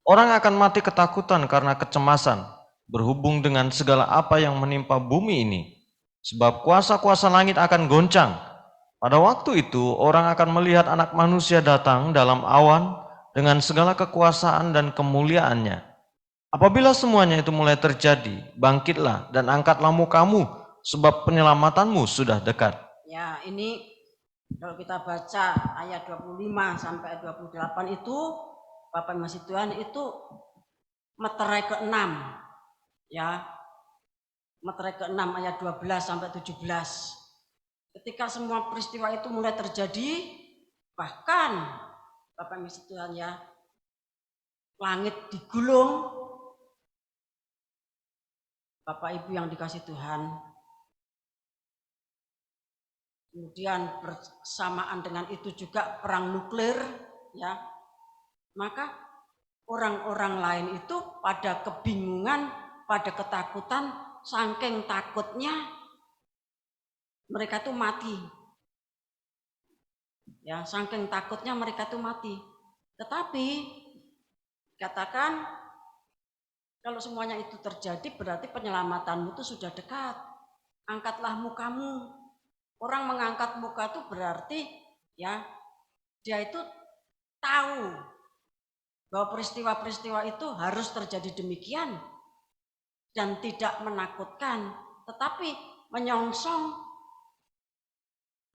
Orang akan mati ketakutan karena kecemasan berhubung dengan segala apa yang menimpa bumi ini. Sebab kuasa-kuasa langit akan goncang. Pada waktu itu orang akan melihat anak manusia datang dalam awan dengan segala kekuasaan dan kemuliaannya. Apabila semuanya itu mulai terjadi, bangkitlah dan angkatlah mukamu, sebab penyelamatanmu sudah dekat. Ya, ini kalau kita baca ayat 25 sampai 28 itu, Bapak masih Tuhan, itu meterai ke-6. Ya, meterai ke-6 ayat 12 sampai 17. Ketika semua peristiwa itu mulai terjadi, bahkan Bapak masih Tuhan ya, langit digulung. Bapak Ibu yang dikasih Tuhan, kemudian bersamaan dengan itu juga perang nuklir, ya, maka orang-orang lain itu pada kebingungan, pada ketakutan, saking takutnya mereka tuh mati, ya, saking takutnya mereka tuh mati. Tetapi katakan kalau semuanya itu terjadi berarti penyelamatanmu itu sudah dekat. Angkatlah mukamu. Orang mengangkat muka itu berarti ya dia itu tahu bahwa peristiwa-peristiwa itu harus terjadi demikian dan tidak menakutkan, tetapi menyongsong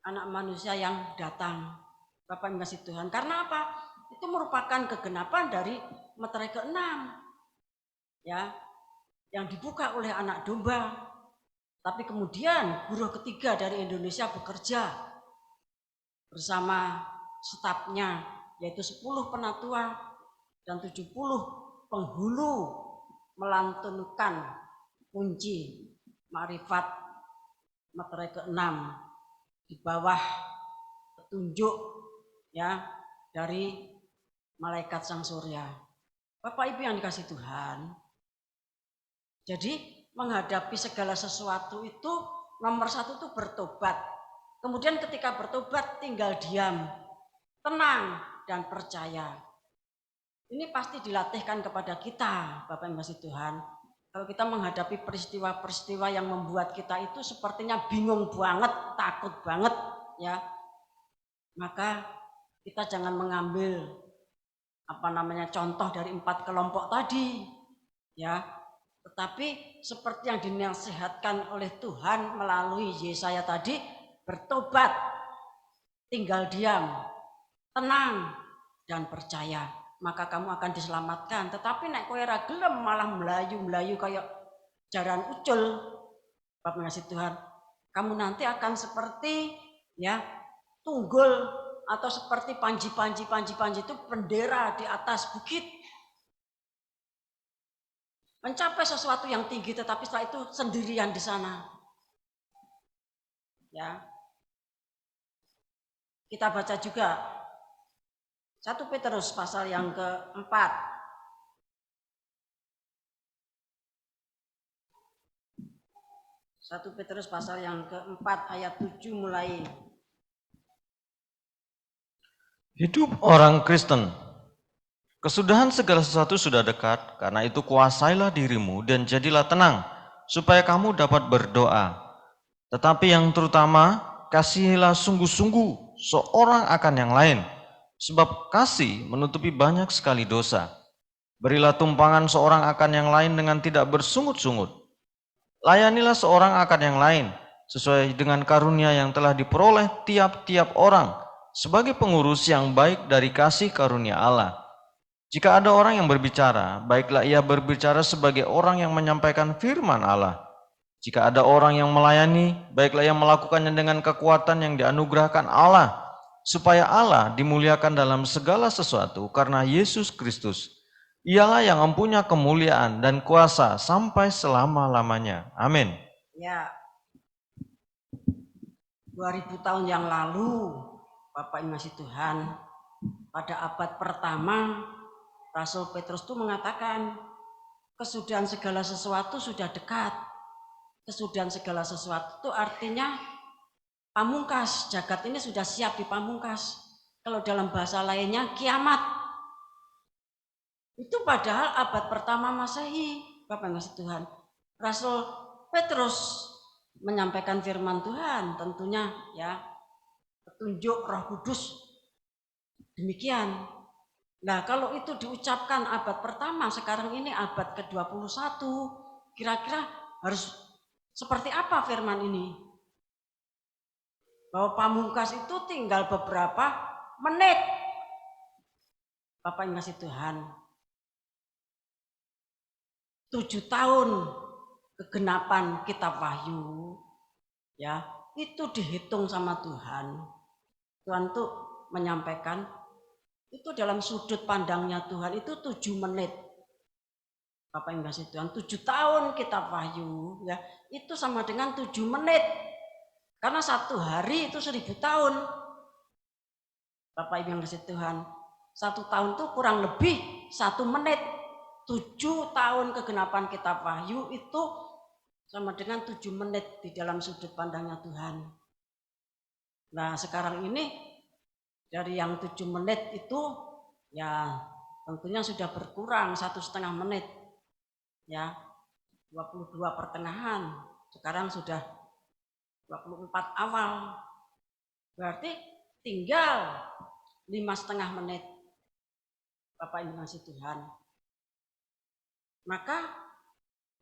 anak manusia yang datang. Bapak yang kasih Tuhan. Karena apa? Itu merupakan kegenapan dari meterai ke-6. Ya, yang dibuka oleh anak domba. Tapi kemudian guru ketiga dari Indonesia bekerja bersama stafnya, yaitu 10 penatua dan 70 penghulu melantunkan kunci Makrifat meterai ke-6 di bawah petunjuk ya dari malaikat sang surya. Bapak Ibu yang dikasih Tuhan, jadi menghadapi segala sesuatu itu nomor satu itu bertobat. Kemudian ketika bertobat tinggal diam, tenang dan percaya. Ini pasti dilatihkan kepada kita, Bapak yang kasih Tuhan. Kalau kita menghadapi peristiwa-peristiwa yang membuat kita itu sepertinya bingung banget, takut banget, ya, maka Kita jangan mengambil contoh dari 4 kelompok tadi, ya. Tetapi seperti yang dinasihatkan oleh Tuhan melalui Yesaya tadi, bertobat, tinggal diam, tenang, dan percaya, maka kamu akan diselamatkan. Tetapi nek kowe ra gelem malah melayu-melayu kayak jaran ucul, Bapak ngasih Tuhan, kamu nanti akan seperti ya tunggul atau seperti panji itu bendera di atas bukit. Mencapai sesuatu yang tinggi tetapi setelah itu sendirian di sana. Ya. Kita baca juga 1 Petrus pasal yang keempat. 1 Petrus pasal yang keempat ayat 7 mulai. Hidup orang Kristen. Kesudahan segala sesuatu sudah dekat, karena itu kuasailah dirimu dan jadilah tenang, supaya kamu dapat berdoa. Tetapi yang terutama, kasihilah sungguh-sungguh seorang akan yang lain, sebab kasih menutupi banyak sekali dosa. Berilah tumpangan seorang akan yang lain dengan tidak bersungut-sungut. Layanilah seorang akan yang lain, sesuai dengan karunia yang telah diperoleh tiap-tiap orang, sebagai pengurus yang baik dari kasih karunia Allah. Jika ada orang yang berbicara, baiklah ia berbicara sebagai orang yang menyampaikan firman Allah. Jika ada orang yang melayani, baiklah ia melakukannya dengan kekuatan yang dianugerahkan Allah, supaya Allah dimuliakan dalam segala sesuatu karena Yesus Kristus. Ialah yang mempunyai kemuliaan dan kuasa sampai selama-lamanya. Amin. Ya, 2000 tahun yang lalu, Bapak Ibu ngasih Tuhan, pada abad pertama, Rasul Petrus itu mengatakan, kesudahan segala sesuatu sudah dekat. Kesudahan segala sesuatu itu artinya pamungkas, jagat ini sudah siap dipamungkas. Kalau dalam bahasa lainnya kiamat. Itu padahal abad pertama Masehi, Bapak ngasih Tuhan. Rasul Petrus menyampaikan firman Tuhan, tentunya ya petunjuk Roh Kudus. Demikian. Nah, kalau itu diucapkan abad pertama, sekarang ini abad ke-21, kira-kira harus seperti apa firman ini? Bahwa pamungkas itu tinggal beberapa menit. Bapak yang ngasih Tuhan. 7 tahun kegenapan kitab Wahyu, ya, itu dihitung sama Tuhan. Tuhan tuh menyampaikan itu dalam sudut pandangnya Tuhan itu 7 menit. Bapak yang kasih Tuhan, 7 tahun kitab Wahyu, ya, itu sama dengan 7 menit. Karena 1 hari itu 1000 tahun. Bapak Ibu yang kasih Tuhan, 1 tahun itu kurang lebih 1 menit. 7 tahun kegenapan kitab Wahyu itu sama dengan 7 menit di dalam sudut pandangnya Tuhan. Nah, sekarang ini dari yang 7 menit itu ya tentunya sudah berkurang 1,5 menit, ya 22 pertengahan, sekarang sudah 24 awal, berarti tinggal 5,5 menit. Bapak Ibu ngasih Tuhan, maka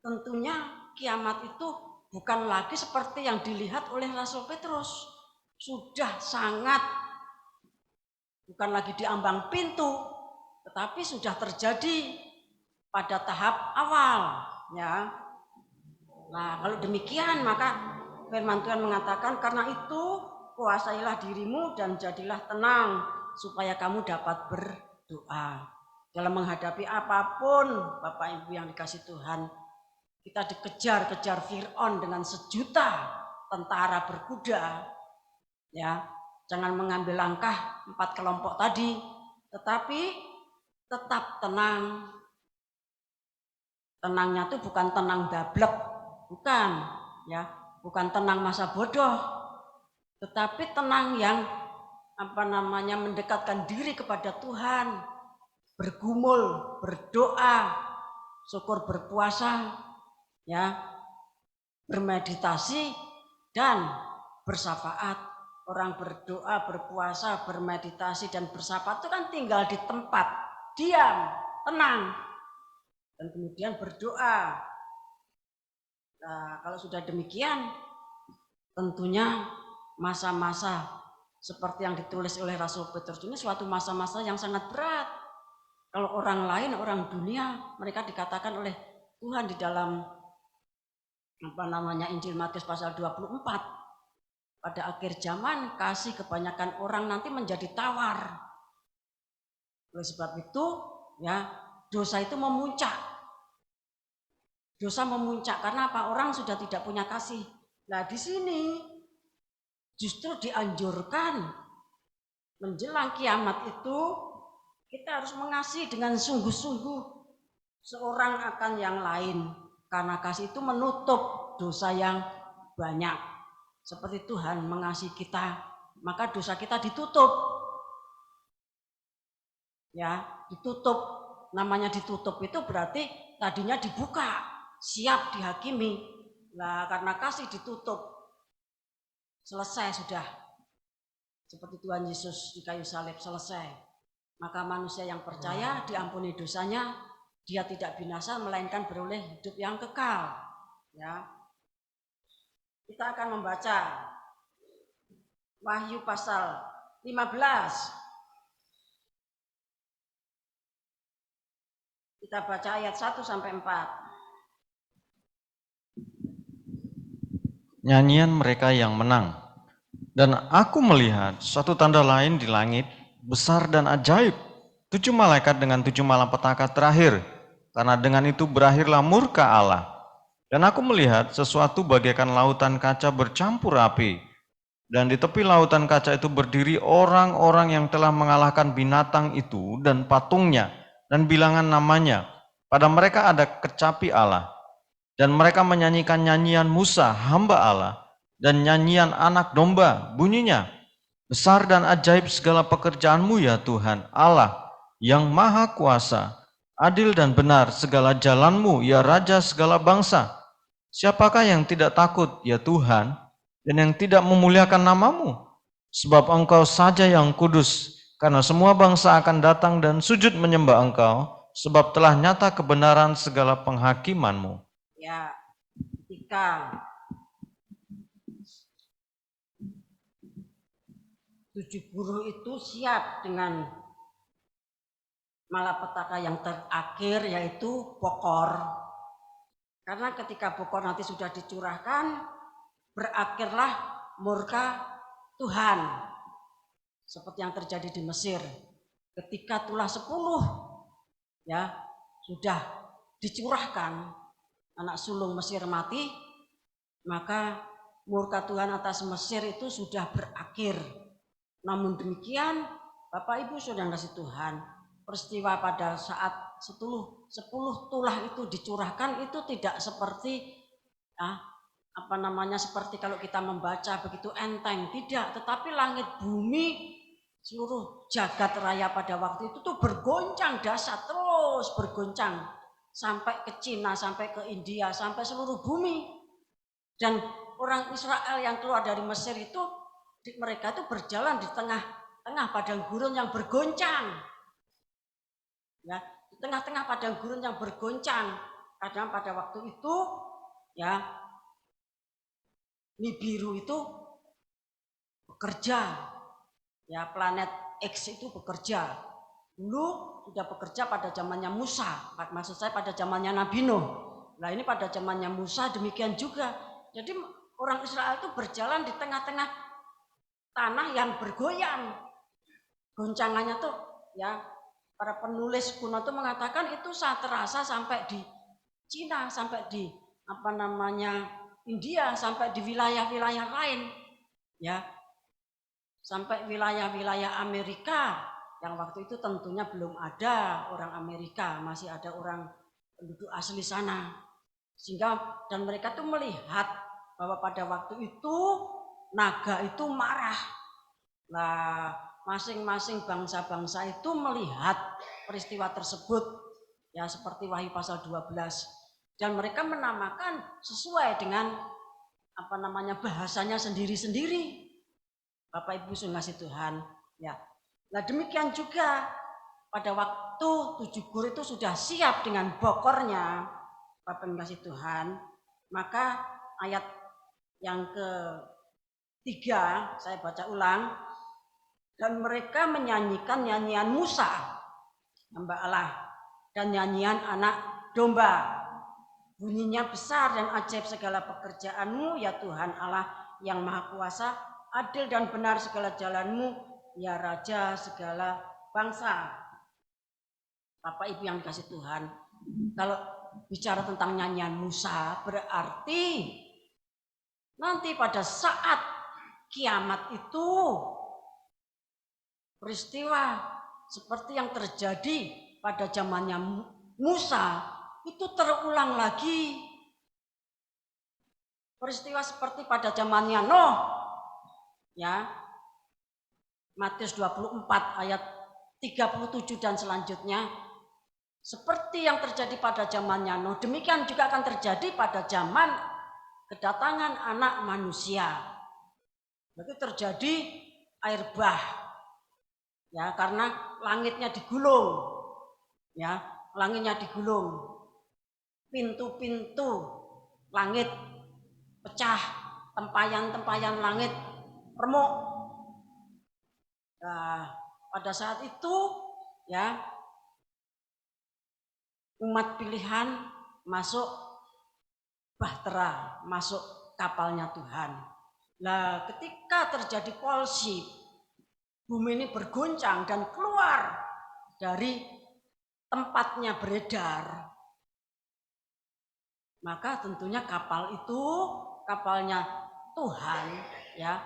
tentunya kiamat itu bukan lagi seperti yang dilihat oleh Rasul Petrus, sudah sangat bukan lagi di ambang pintu, tetapi sudah terjadi pada tahap awal, ya. Nah, kalau demikian maka firman Tuhan mengatakan, karena itu kuasailah dirimu dan jadilah tenang supaya kamu dapat berdoa. Dalam menghadapi apapun, Bapak Ibu yang dikasih Tuhan, kita dikejar-kejar Fir'aun dengan 1 juta tentara berkuda, ya. Jangan mengambil langkah 4 kelompok tadi, tetapi tetap tenang. Tenangnya itu bukan tenang dablek, bukan, ya, bukan tenang masa bodoh, tetapi tenang yang mendekatkan diri kepada Tuhan, bergumul, berdoa, syukur, berpuasa, ya, bermeditasi dan bersyafaat. orang berdoa, berpuasa, bermeditasi dan bersapa itu kan tinggal di tempat, diam, tenang, dan kemudian berdoa. Nah, kalau sudah demikian, tentunya masa-masa seperti yang ditulis oleh Rasul Petrus ini suatu masa-masa yang sangat berat. Kalau orang lain, orang dunia, mereka dikatakan oleh Tuhan di dalam Injil Matius pasal 24, pada akhir zaman kasih kebanyakan orang nanti menjadi tawar. Oleh sebab itu, ya, dosa itu memuncak. Dosa memuncak karena apa? Orang sudah tidak punya kasih. Nah, di sini justru dianjurkan menjelang kiamat itu kita harus mengasihi dengan sungguh-sungguh seorang akan yang lain, karena kasih itu menutup dosa yang banyak. Seperti Tuhan mengasihi kita, maka dosa kita ditutup. Ya, ditutup. Namanya ditutup itu berarti tadinya dibuka, siap dihakimi. Nah, karena kasih ditutup. Selesai sudah. Seperti Tuhan Yesus di kayu salib, selesai. Maka manusia yang percaya diampuni dosanya, dia tidak binasa melainkan beroleh hidup yang kekal. Ya. Kita akan membaca Wahyu pasal 15. Kita baca ayat 1 sampai 4. Nyanyian mereka yang menang. Dan aku melihat suatu tanda lain di langit, besar dan ajaib. 7 malaikat dengan 7 malapetaka terakhir, karena dengan itu berakhirlah murka Allah. Dan aku melihat sesuatu bagaikan lautan kaca bercampur api. Dan di tepi lautan kaca itu berdiri orang-orang yang telah mengalahkan binatang itu dan patungnya dan bilangan namanya. Pada mereka ada kecapi Allah. Dan mereka menyanyikan nyanyian Musa, hamba Allah, dan nyanyian anak domba, bunyinya, besar dan ajaib segala pekerjaanmu ya Tuhan, Allah, yang maha kuasa, adil dan benar segala jalanmu ya Raja segala bangsa. Siapakah yang tidak takut ya Tuhan, dan yang tidak memuliakan namamu? Sebab engkau saja yang kudus, karena semua bangsa akan datang dan sujud menyembah engkau, sebab telah nyata kebenaran segala penghakimanmu. Ya, ketika 7 guru itu siap dengan malapetaka yang terakhir, yaitu bokor. Karena ketika bokor nanti sudah dicurahkan, berakhirlah murka Tuhan. Seperti yang terjadi di Mesir. Ketika tulah 10 ya sudah dicurahkan, anak sulung Mesir mati, maka murka Tuhan atas Mesir itu sudah berakhir. Namun demikian, Bapak Ibu Saudara kasih Tuhan, peristiwa pada saat 10 tulah itu dicurahkan itu tidak seperti seperti kalau kita membaca begitu enteng, tidak, tetapi langit bumi seluruh jagat raya pada waktu itu tuh bergoncang dahsyat, terus bergoncang sampai ke Cina, sampai ke India, sampai seluruh bumi. Dan orang Israel yang keluar dari Mesir itu, mereka itu berjalan di tengah-tengah padang gurun yang bergoncang. Ya, di tengah-tengah padang gurun yang bergoncang. Karena pada waktu itu, ya, Nibiru itu bekerja. Ya, planet X itu bekerja. Dulu sudah bekerja pada zamannya Musa, maksud saya pada zamannya Nabi Nuh. Nah, ini pada zamannya Musa demikian juga. Jadi orang Israel itu berjalan di tengah-tengah tanah yang bergoyang. Goncangannya tuh ya, para penulis kuno tuh mengatakan itu saat terasa sampai di Cina, sampai di India, sampai di wilayah-wilayah lain. Ya. Sampai wilayah-wilayah Amerika yang waktu itu tentunya belum ada orang Amerika, masih ada orang penduduk asli sana. Sehingga dan mereka tuh melihat bahwa pada waktu itu naga itu marah. Nah, masing-masing bangsa-bangsa itu melihat peristiwa tersebut ya, seperti Wahyu pasal 12, dan mereka menamakan sesuai dengan bahasanya sendiri-sendiri. Bapak Ibu sudah ngasih Tuhan, ya. Nah demikian juga pada waktu 7 gur itu sudah siap dengan bokornya, Bapak Ibu ngasih Tuhan, maka ayat yang ketiga saya baca ulang, dan mereka menyanyikan nyanyian Musa, hamba Allah, dan nyanyian anak domba. Bunyinya besar dan ajaib segala pekerjaanmu, ya Tuhan Allah yang Maha Kuasa, adil dan benar segala jalanmu, ya Raja segala bangsa. Bapak Ibu yang dikasih Tuhan, kalau bicara tentang nyanyian Musa, berarti nanti pada saat kiamat itu peristiwa seperti yang terjadi pada zamannya Musa itu terulang lagi. Peristiwa seperti pada zamannya Nuh, ya, Matius 24 ayat 37 dan selanjutnya, seperti yang terjadi pada zamannya Nuh, demikian juga akan terjadi pada zaman kedatangan anak manusia. Berarti terjadi air bah, ya, karena langitnya digulung, ya, langitnya digulung, pintu-pintu langit pecah, tempayan-tempayan langit remuk. Nah, pada saat itu, ya, umat pilihan masuk bahtera, masuk kapalnya Tuhan. Nah, ketika terjadi polsi, bumi ini berguncang dan keluar dari tempatnya beredar, maka tentunya kapal itu kapalnya Tuhan, ya,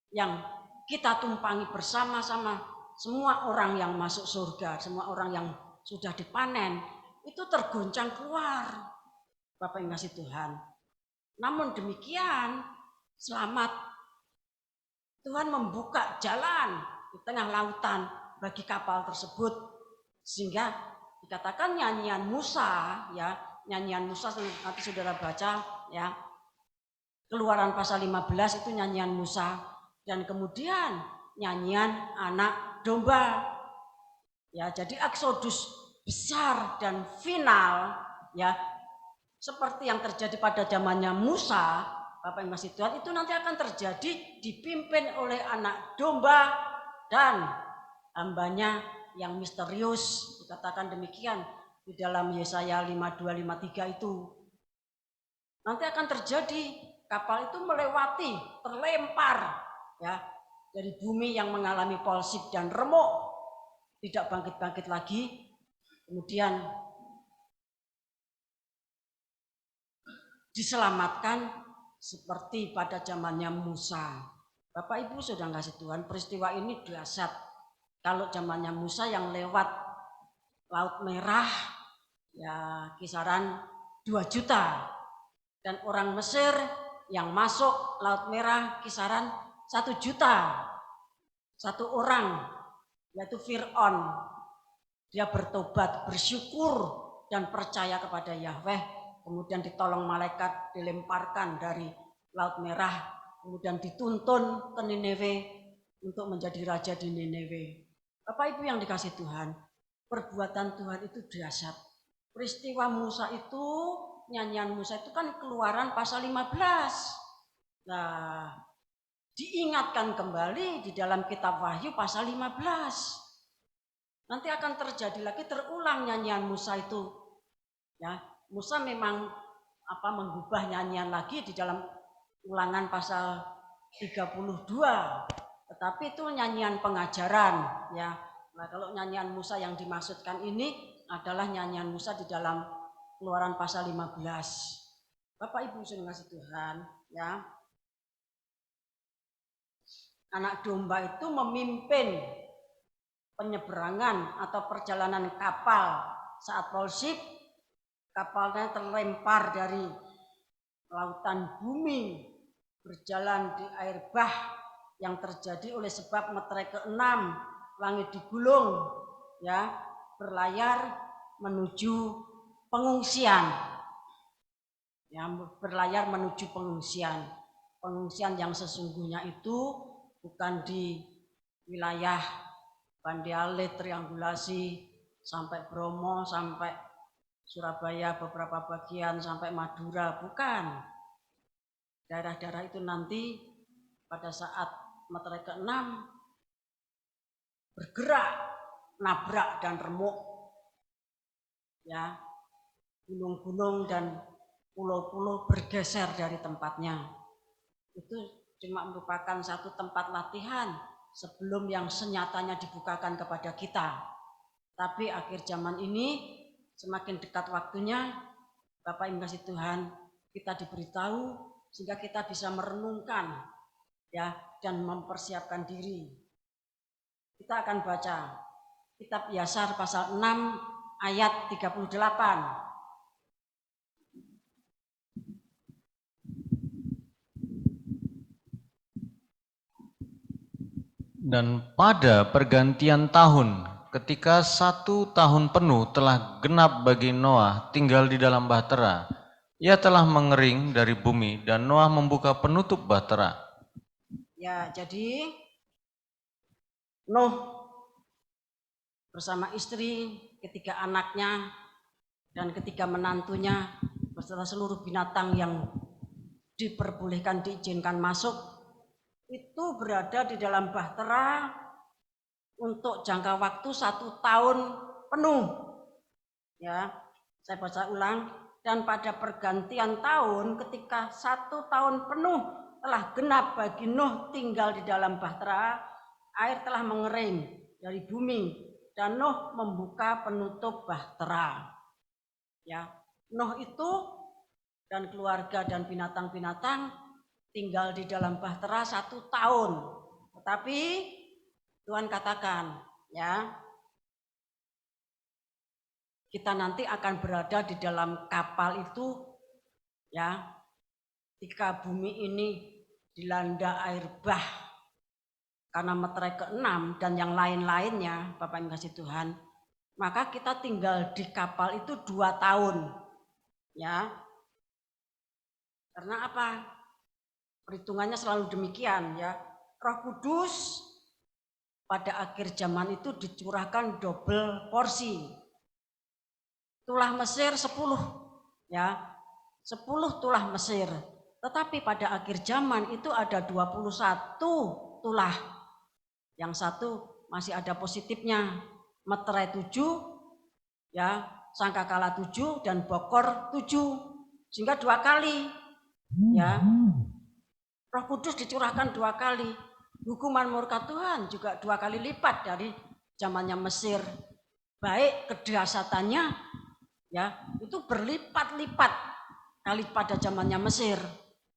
yang kita tumpangi bersama-sama, semua orang yang masuk surga, semua orang yang sudah dipanen itu terguncang keluar, Bapak yang kasih Tuhan. Namun demikian, selamat, Tuhan membuka jalan di tengah lautan bagi kapal tersebut, sehingga dikatakan nyanyian Musa, ya, nyanyian Musa nanti saudara baca, ya, Keluaran pasal 15 itu nyanyian Musa, dan kemudian nyanyian anak domba, ya. Jadi eksodus besar dan final, ya, seperti yang terjadi pada zamannya Musa, Bapak yang masih Tuhan, itu nanti akan terjadi dipimpin oleh anak domba dan hambanya yang misterius, dikatakan demikian di dalam Yesaya 52-53 itu. Nanti akan terjadi kapal itu melewati, terlempar, ya, dari bumi yang mengalami polsip dan remuk, tidak bangkit-bangkit lagi, kemudian diselamatkan seperti pada zamannya Musa. Bapak Ibu sudah ngasih Tuhan, peristiwa ini dahsyat. Kalau zamannya Musa yang lewat Laut Merah, ya, kisaran 2 juta, dan orang Mesir yang masuk Laut Merah kisaran 1 juta, satu orang, yaitu Fir'aun. Dia bertobat, bersyukur dan percaya kepada Yahweh, kemudian ditolong malaikat, dilemparkan dari Laut Merah, kemudian dituntun ke Nineve untuk menjadi raja di Nineve. Bapak Ibu yang dikasih Tuhan, perbuatan Tuhan itu dahsyat. Peristiwa Musa itu, nyanyian Musa itu kan Keluaran pasal 15. Nah, diingatkan kembali di dalam kitab Wahyu pasal 15. Nanti akan terjadi lagi, terulang nyanyian Musa itu, ya. Musa memang mengubah nyanyian lagi di dalam Ulangan pasal 32, tetapi itu nyanyian pengajaran, ya. Nah, kalau nyanyian Musa yang dimaksudkan ini adalah nyanyian Musa di dalam Keluaran pasal 15. Bapak Ibu sudah ngasih Tuhan, ya. Anak domba itu memimpin penyeberangan atau perjalanan kapal saat polsip, kapalnya terlempar dari lautan bumi, berjalan di air bah yang terjadi oleh sebab meterai ke-6, langit digulung, ya, berlayar menuju pengungsian, ya, berlayar menuju pengungsian yang sesungguhnya itu bukan di wilayah Bandiale triangulasi sampai Bromo, sampai Surabaya beberapa bagian, sampai Madura, bukan. Daerah-daerah itu nanti pada saat meterai ke-6 bergerak, nabrak dan remuk, ya, gunung-gunung dan pulau-pulau bergeser dari tempatnya. Itu cuma merupakan satu tempat latihan sebelum yang senyatanya dibukakan kepada kita. Tapi akhir zaman ini semakin dekat waktunya, Bapak Ibu kasih Tuhan, kita diberitahu sehingga kita bisa merenungkan, ya, dan mempersiapkan diri. Kita akan baca kitab Yasar pasal 6 ayat 38. Dan pada pergantian tahun, ketika 1 tahun penuh telah genap bagi Noah tinggal di dalam bahtera, ia telah mengering dari bumi dan Noah membuka penutup bahtera. Ya, jadi Nuh bersama istri, ketiga anaknya, dan ketiga menantunya beserta seluruh binatang yang diperbolehkan diizinkan masuk itu berada di dalam bahtera untuk jangka waktu 1 tahun penuh. Ya, saya baca ulang. Dan pada pergantian tahun, ketika 1 tahun penuh telah genap bagi Nuh tinggal di dalam bahtera, air telah mengering dari bumi dan Nuh membuka penutup bahtera. Ya, Nuh itu dan keluarga dan binatang-binatang tinggal di dalam bahtera 1 tahun. Tetapi Tuhan katakan, ya, kita nanti akan berada di dalam kapal itu, ya, ketika bumi ini dilanda air bah karena meterai ke-6 dan yang lain-lainnya, Bapak Ibu kasih Tuhan, maka kita tinggal di kapal itu 2 tahun, ya. Karena apa? Perhitungannya selalu demikian, ya. Roh Kudus pada akhir zaman itu dicurahkan double porsi. Tulah Mesir 10, ya. 10 tulah Mesir. Tetapi pada akhir zaman itu ada 21 tulah. Yang satu masih ada positifnya, meterai 7, ya, sangkakala 7 dan bokor 7. Sehingga 2 kali, ya. Roh Kudus dicurahkan 2 kali. Hukuman murka Tuhan juga 2 kali lipat dari zamannya Mesir. Baik kedasatannya, ya, itu berlipat-lipat kali pada zamannya Mesir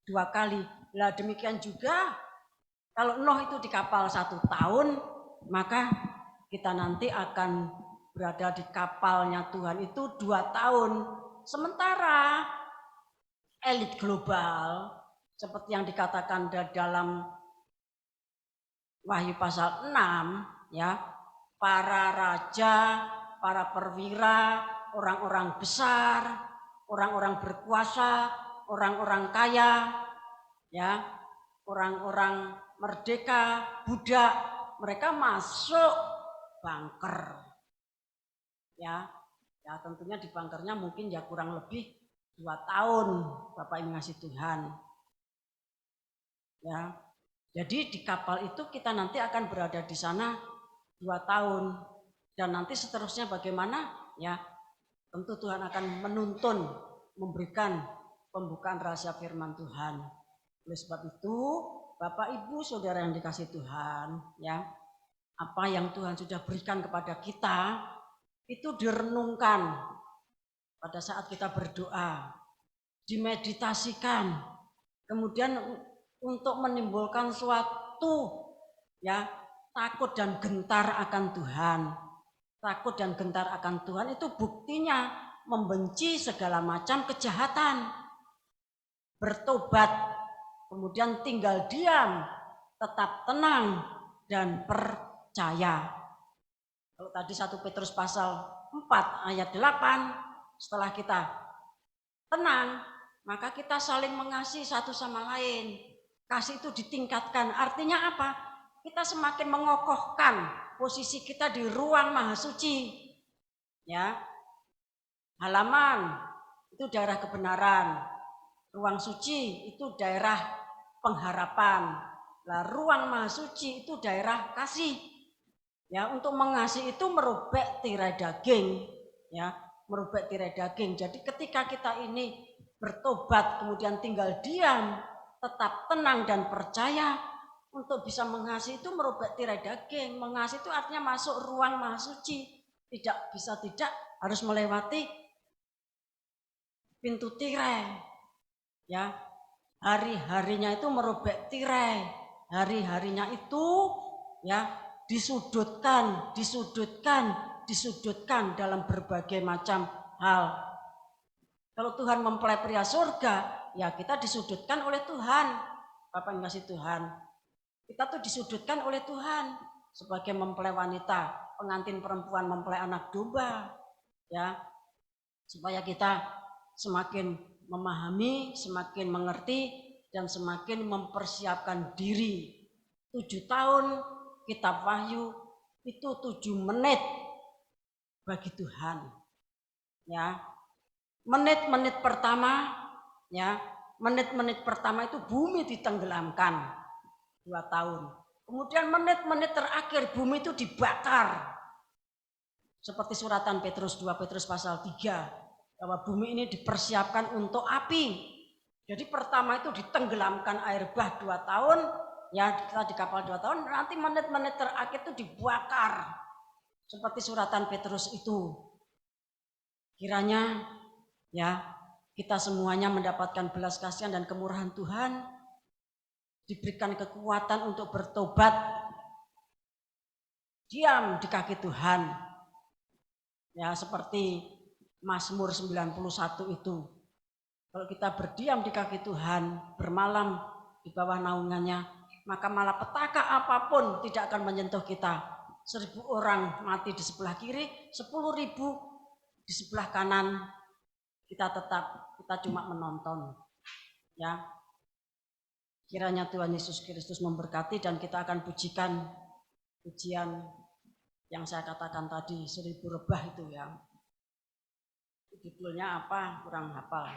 2 kali. Lah demikian juga kalau Nuh itu di kapal 1 tahun, maka kita nanti akan berada di kapalnya Tuhan itu 2 tahun. Sementara elit global seperti yang dikatakan dalam Wahyu pasal 6, ya, para raja, para perwira, orang-orang besar, orang-orang berkuasa, orang-orang kaya, ya, orang-orang merdeka, budak, mereka masuk bunker. Ya, ya tentunya di bunkernya mungkin ya kurang lebih 2 tahun, Bapak Ibu ngasih Tuhan. Ya. Jadi di kapal itu kita nanti akan berada di sana 2 tahun. Dan nanti seterusnya bagaimana? Ya, tentu Tuhan akan menuntun, memberikan pembukaan rahasia firman Tuhan. Oleh sebab itu, Bapak Ibu Saudara yang dikasih Tuhan, ya, apa yang Tuhan sudah berikan kepada kita itu direnungkan pada saat kita berdoa, dimeditasikan, kemudian untuk menimbulkan suatu, ya, takut dan gentar akan Tuhan. Takut dan gentar akan Tuhan itu buktinya membenci segala macam kejahatan, bertobat, kemudian tinggal diam, tetap tenang dan percaya. Kalau tadi 1 Petrus pasal 4 ayat 8, setelah kita tenang, maka kita saling mengasihi satu sama lain. Kasih itu ditingkatkan. Artinya apa? kita semakin mengokohkan posisi kita di ruang maha suci. Ya. Halaman itu daerah kebenaran. Ruang suci itu daerah pengharapan. Nah, ruang maha suci itu daerah kasih. Ya, untuk mengasihi itu merobek tirai daging, ya, merobek tirai daging. Jadi ketika kita ini bertobat kemudian tinggal diam, tetap tenang dan percaya, untuk bisa mengasihi itu merobek tirai daging. Mengasihi itu artinya masuk ruang maha suci. Tidak bisa tidak harus melewati pintu tirai. Ya, hari-harinya itu merobek tirai. Hari-harinya itu ya disudutkan dalam berbagai macam hal. Kalau Tuhan mempelai pria surga, ya kita disudutkan oleh Tuhan. Bapak yang kasih Tuhan. Kita tuh disudutkan oleh Tuhan sebagai mempelai wanita, pengantin perempuan mempelai anak domba. Ya, supaya kita semakin memahami, semakin mengerti, dan semakin mempersiapkan diri. 7 tahun kitab Wahyu itu 7 menit bagi Tuhan. Ya. Menit-menit pertama, ya, menit-menit pertama itu bumi ditenggelamkan 2 tahun. Kemudian menit-menit terakhir bumi itu dibakar. Seperti suratan Petrus 2 Petrus pasal 3, bahwa bumi ini dipersiapkan untuk api. Jadi pertama itu ditenggelamkan air bah 2 tahun, ya kita di kapal 2 tahun, nanti menit-menit terakhir itu dibakar. Seperti suratan Petrus itu. Kiranya ya kita semuanya mendapatkan belas kasihan dan kemurahan Tuhan, diberikan kekuatan untuk bertobat, diam di kaki Tuhan. Ya seperti Mazmur 91 itu. Kalau kita berdiam di kaki Tuhan, bermalam di bawah naungannya, maka malapetaka apapun tidak akan menyentuh kita. 1000 orang mati di sebelah kiri, 10.000 di sebelah kanan, kita cuma menonton. Ya, kiranya Tuhan Yesus Kristus memberkati dan kita akan pujikan pujian yang saya katakan tadi, 1000 rebah itu ya. Judulnya apa? Kurang hafal.